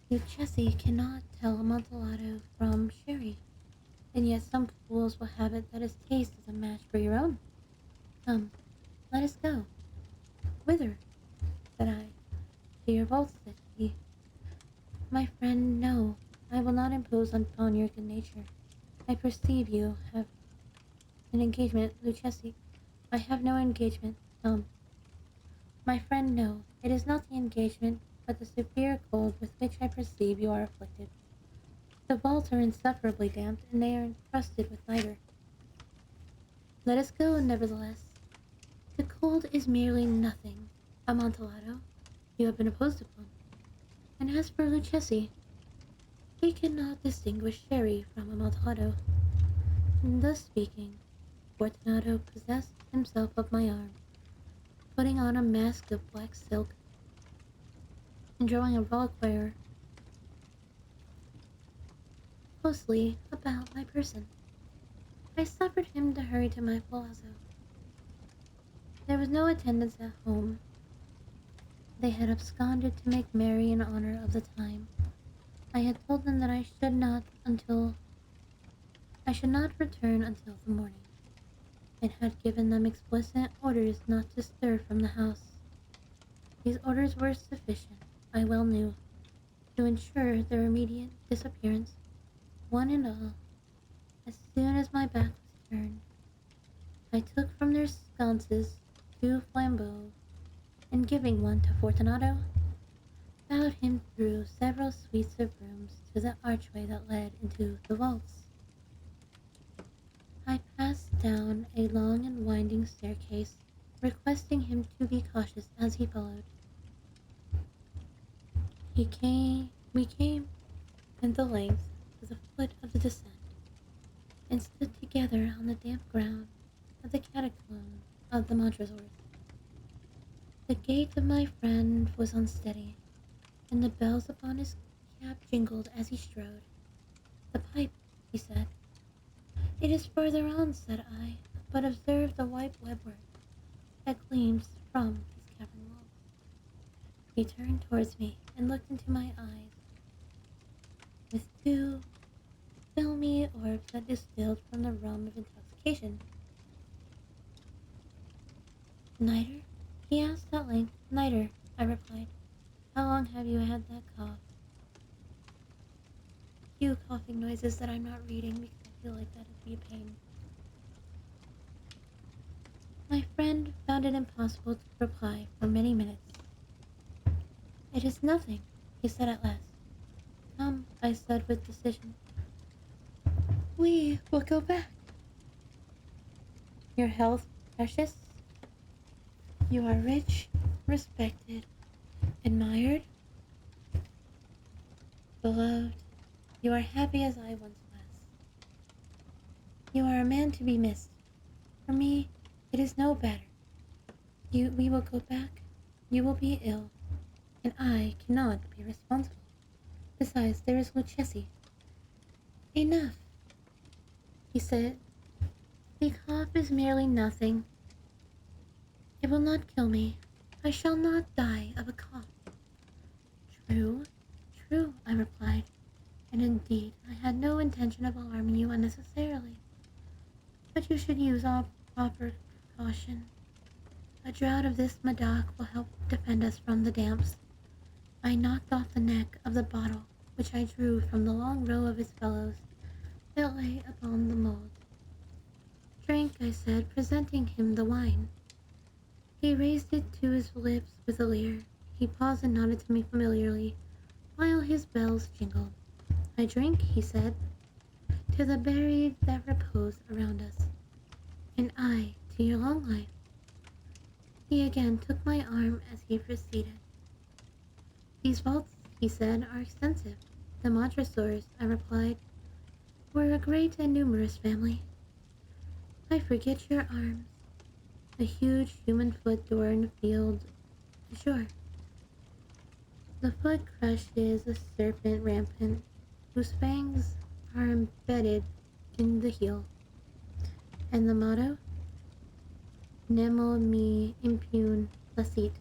Speaker 1: Luchesi cannot tell Amontillado from sherry, and yet some fools will have it that his taste is a match for your own. Come, let us go." "Whither?" said I. "To your vaults," said he. "My friend, no, I will not impose upon your good nature. I perceive you have an engagement, Luchesi." "I have no engagement. Come." "My friend, no, it is not the engagement, but the severe cold with which I perceive you are afflicted. The vaults are insufferably damp, and they are encrusted with nitre. Let us go, nevertheless. The cold is merely nothing. Amontillado, you have been imposed upon. And as for Luchesi, he cannot distinguish sherry from Amontillado." And thus speaking, Fortunato possessed himself of my arm, putting on a mask of black silk, and drawing a reliquaire closely about my person. I suffered him to hurry to my palazzo. There was no attendance at home. They had absconded to make merry in honor of the time. I had told them that I should not return until the morning, and had given them explicit orders not to stir from the house. These orders were sufficient, I well knew, to ensure their immediate disappearance, one and all. As soon as my back was turned, I took from their sconces 2 flambeaux, and giving one to Fortunato, bowed him through several suites of rooms to the archway that led into the vaults. I passed down a long and winding staircase, requesting him to be cautious as he followed. We came in the length to the foot of the descent, and stood together on the damp ground of the catacomb of the Montresors. The gait of my friend was unsteady, and the bells upon his cap jingled as he strode. "The pipe," he said. "It is further on," said I, "but observe the white webwork that gleams from these cavern walls." He turned towards me and looked into my eyes with 2 filmy orbs that distilled from the rum of intoxication. Niter? He asked at length. Niter, I replied. How long have you had that cough? Cue coughing noises that I'm not reading because I feel like that would be a pain. My friend found it impossible to reply for many minutes. It is nothing, he said at last. Come, I said with decision. We will go back. Your health, precious? You are rich, respected, admired, beloved. You are happy as I once was. You are a man to be missed. For me, it is no better. We will go back. You will be ill, and I cannot be responsible. Besides, there is Lucchesi. Enough, he said. The cough is merely nothing. It will not kill me. I shall not die of a cough. True, true, I replied. And indeed, I had no intention of alarming you unnecessarily. But you should use all proper precaution. A draught of this Medoc will help defend us from the damps. I knocked off the neck of the bottle, which I drew from the long row of its fellows that lay upon the mould. Drink, I said, presenting him the wine. He raised it to his lips with a leer. He paused and nodded to me familiarly, while his bells jingled. I drink, he said, to the buried that repose around us, and I to your long life. He again took my arm as he proceeded. These vaults, he said, are extensive. The Montresors, I replied, were a great and numerous family. I forget your arms. A huge human foot adorned the field ashore. The foot crushes a serpent rampant, whose fangs are embedded in the heel. And the motto? Nemo me impune placet.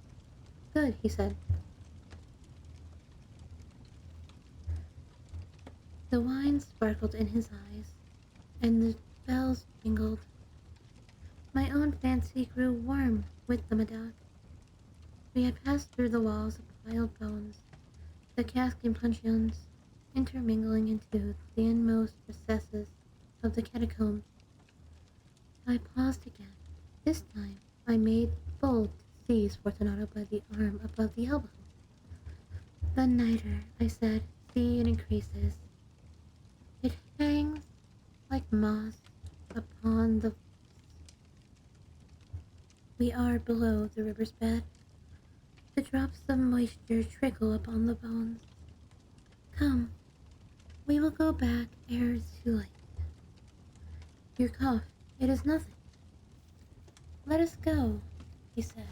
Speaker 1: Good, he said. The wine sparkled in his eyes, and the bells jingled. My own fancy grew warm with the Medoc. We had passed through the walls of piled bones, the cask and puncheons, intermingling into the inmost recesses of the catacombs. I paused again. This time I made bold to seize Fortunato by the arm above the elbow. The nitre, I said, see, it increases. It hangs like moss upon the... We are below the river's bed. The drops of moisture trickle upon the bones. Come, we will go back ere it's too late. Your cough, it is nothing. Let us go, he said.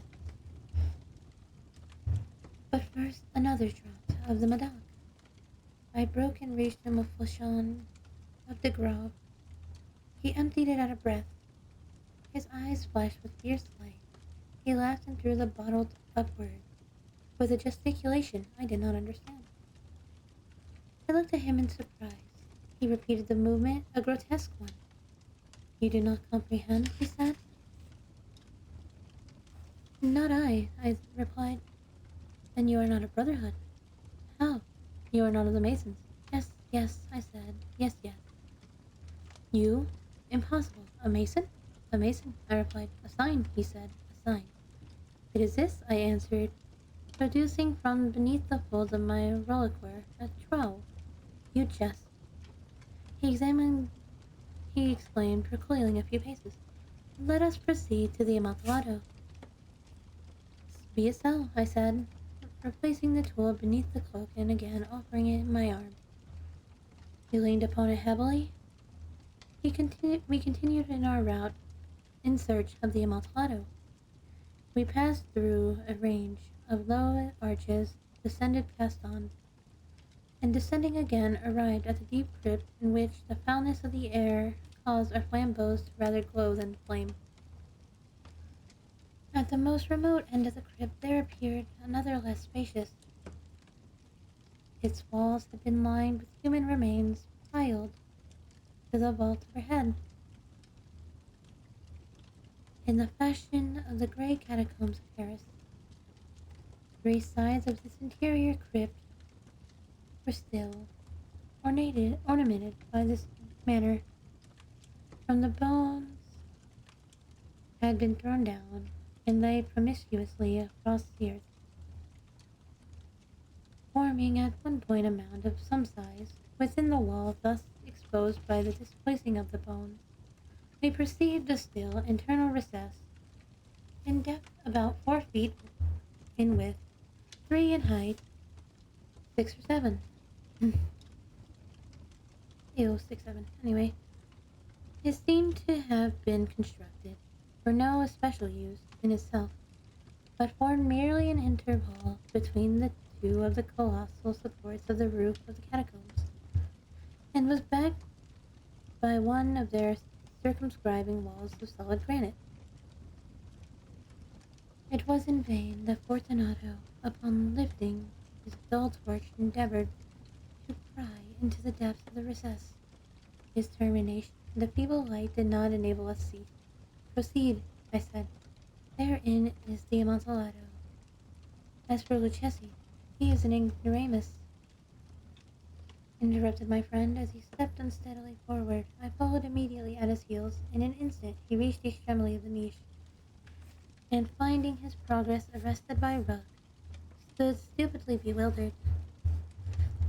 Speaker 1: But first another draught of the Medoc. I broke and reached him a flachon of de Grave. He emptied it at a breath. His eyes flashed with fierce light. He laughed and threw the bottle upward, with a gesticulation I did not understand. I looked at him in surprise. He repeated the movement, a grotesque one. You do not comprehend, he said. Not I replied. Then you are not a brotherhood. How? You are not of the Masons. Yes, yes, I said. Yes, yes. You? Impossible. A Mason? A Mason, I replied. A sign, he said. A sign. It is this, I answered, producing from beneath the folds of my reliquary a trowel. You jest. He exclaimed, recoiling a few paces. Let us proceed to the Amontillado. Be it so, I said, replacing the tool beneath the cloak and again offering it in my arm. He leaned upon it heavily. We continued in our route in search of the Amontillado. We passed through a range of low arches, descended past on, and descending again arrived at the deep crypt in which the foulness of the air caused our flambeaux to rather glow than flame. At the most remote end of the crypt there appeared another less spacious. Its walls had been lined with human remains piled to the vault overhead. in the fashion of the gray catacombs of Paris. Three sides of this interior crypt were still ornamented by this manner. From the bones had been thrown down and lay promiscuously across the earth, forming at one point a mound of some size. Within the wall thus exposed by the displacing of the bones, I perceived a still internal recess, in depth about 4 feet, in width 3, in height 6 or 7. Ew, 6, 7. Anyway, it seemed to have been constructed for no especial use in itself, but formed merely an interval between the two of the colossal supports of the roof of the catacombs, and was backed by one of their circumscribing walls of solid granite. It was in vain that Fortunato, upon lifting his dull torch, endeavored to pry into the depths of the recess. His termination, the feeble light did not enable us to see. Proceed, I said. Therein is the Amontillado. As for Luchesi, he is an ignoramus, interrupted my friend as he stepped unsteadily forward. I followed immediately at his heels. In an instant he reached the extremity of the niche, and finding his progress arrested by a rug, stood stupidly bewildered.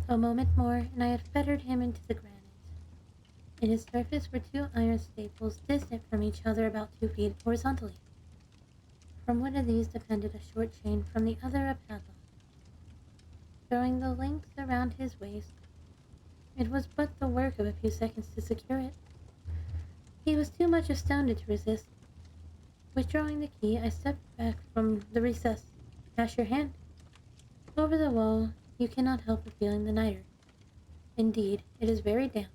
Speaker 1: A moment more, and I had fettered him into the granite. In its surface were two iron staples distant from each other about 2 feet horizontally. From one of these depended a short chain, from the other a padlock. Throwing the links around his waist, it was but the work of a few seconds to secure it. He was too much astounded to resist. Withdrawing the key, I stepped back from the recess. Pass your hand. Over the wall, you cannot help but feeling the niter. Indeed, it is very damp.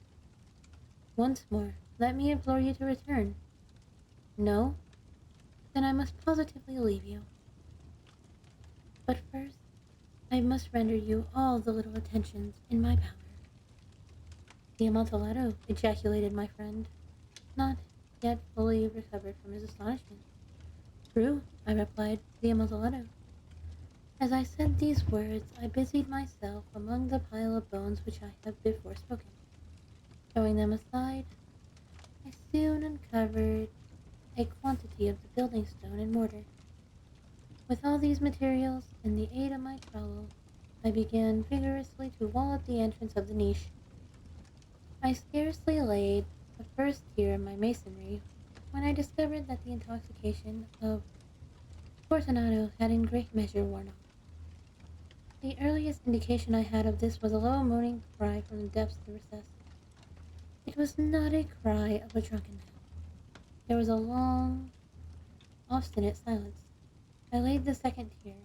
Speaker 1: Once more, let me implore you to return. No? Then I must positively leave you. But first, I must render you all the little attentions in my power. The Amontillado, ejaculated my friend, not yet fully recovered from his astonishment. True, I replied, the Amontillado. As I said these words, I busied myself among the pile of bones which I have before spoken. Throwing them aside, I soon uncovered a quantity of the building stone and mortar. With all these materials, and the aid of my trowel, I began vigorously to wall up the entrance of the niche. I scarcely laid the first tier of my masonry when I discovered that the intoxication of Fortunato had in great measure worn off. The earliest indication I had of this was a low moaning cry from the depths of the recess. It was not a cry of a drunken man. There was a long, obstinate silence. I laid the second tier,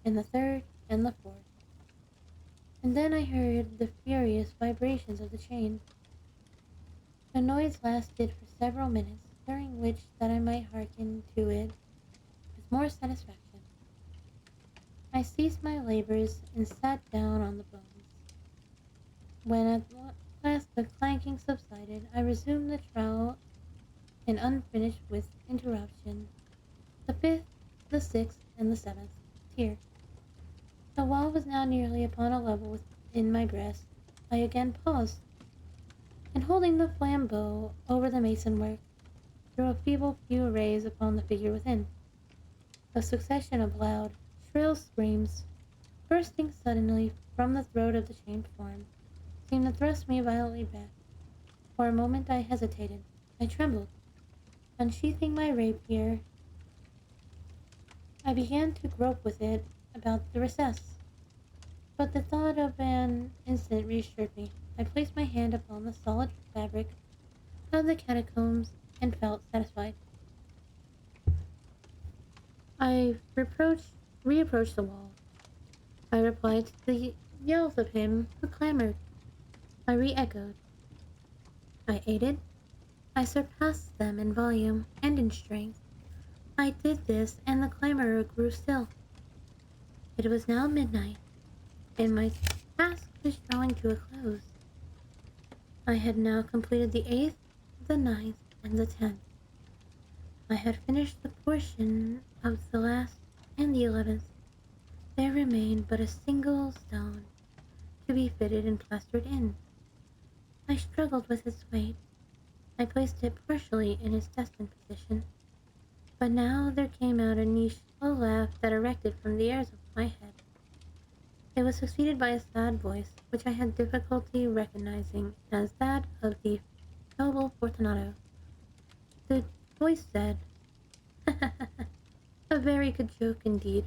Speaker 1: and the third, and the fourth. And then I heard the furious vibrations of the chain. The noise lasted for several minutes, during which that I might hearken to it with more satisfaction, I ceased my labors and sat down on the bones. When at last the clanking subsided, I resumed the trowel and unfinished with interruption the 5th, the 6th, and the 7th tier. The wall was now nearly upon a level within my breast. I again paused, and holding the flambeau over the mason work, threw a feeble few rays upon the figure within. A succession of loud, shrill screams, bursting suddenly from the throat of the chained form, seemed to thrust me violently back. For a moment I hesitated. I trembled. Unsheathing my rapier, I began to grope with it about the recess. But the thought of an instant reassured me. I placed my hand upon the solid fabric of the catacombs and felt satisfied. I reapproached the wall. I replied to the yells of him who clamored. I re-echoed. I aided. I surpassed them in volume and in strength. I did this, and the clamorer grew still. It was now midnight, and my task was drawing to a close. I had now completed the 8th, the 9th, and the 10th. I had finished the portion of the last and the 11th. There remained but a single stone to be fitted and plastered in. I struggled with its weight. I placed it partially in its destined position, but now there came out a niche low laugh that erected from the airs of my head. It was succeeded by a sad voice, which I had difficulty recognizing as that of the noble Fortunato. The voice said, "A very good joke indeed,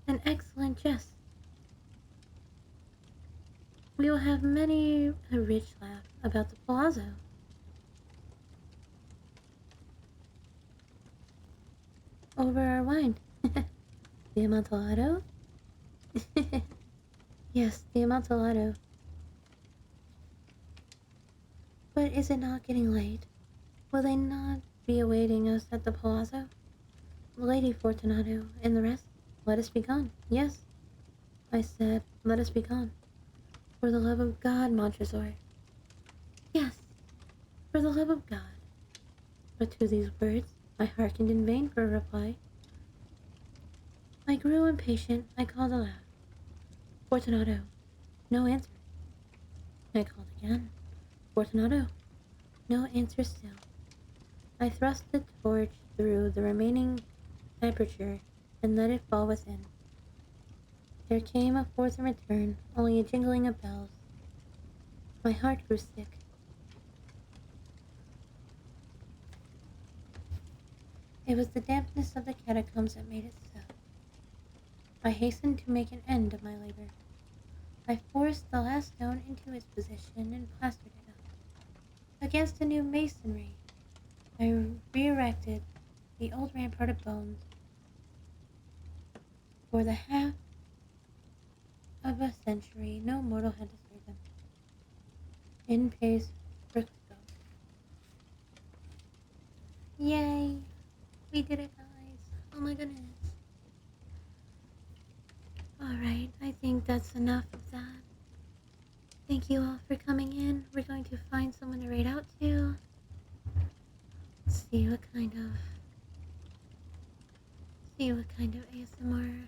Speaker 1: an excellent jest. We will have many a rich laugh about the palazzo." Over our wine. The Amontillado? Yes, the Amontillado. But is it not getting late? Will they not be awaiting us at the palazzo? Lady Fortunato and the rest? Let us be gone. Yes, I said, let us be gone. For the love of God, Montresor. Yes, for the love of God. But to these words I hearkened in vain for a reply. I grew impatient. I called aloud. Fortunato. No answer. I called again. Fortunato. No answer still. I thrust the torch through the remaining aperture and let it fall within. There came a fourth in return, only a jingling of bells. My heart grew sick. It was the dampness of the catacombs that made it so. I hastened to make an end of my labor. I forced the last stone into its position and plastered it up. Against the new masonry, I re-erected the old rampart of bones. For the half of a century, no mortal had disturbed them. In pace, Brickgo. Yay! We did it, guys. Oh my goodness. Alright, I think that's enough of that. Thank you all for coming in. We're going to find someone to raid out to. Let's see what kind of ASMR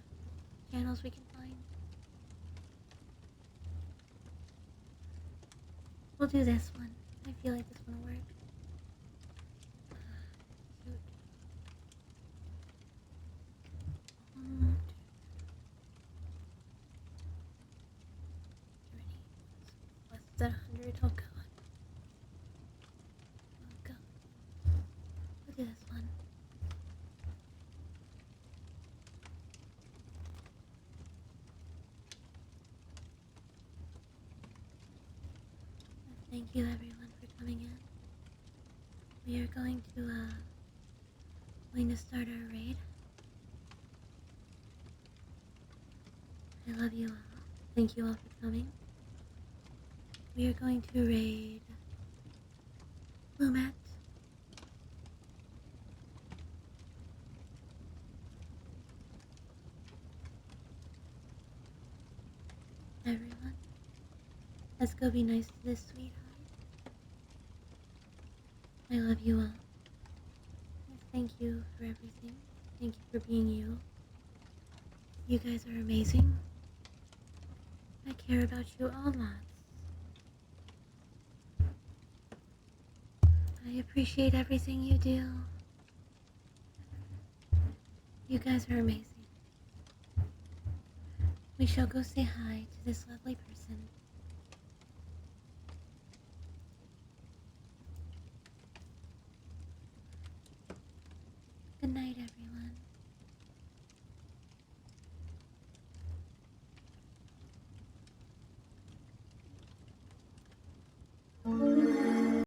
Speaker 1: channels we can find. We'll do this one. I feel like this one will work. Shoot. Less than 100. Oh god. Oh god. We'll do this one. Thank you everyone for coming in. We are going to start our raid. I love you all. Thank you all for coming. We are going to raid Lumet. Everyone, let's go be nice to this sweetheart. I love you all. Thank you for everything. Thank you for being you. You guys are amazing. I care about you all lots. I appreciate everything you do. You guys are amazing. We shall go say hi to this lovely person.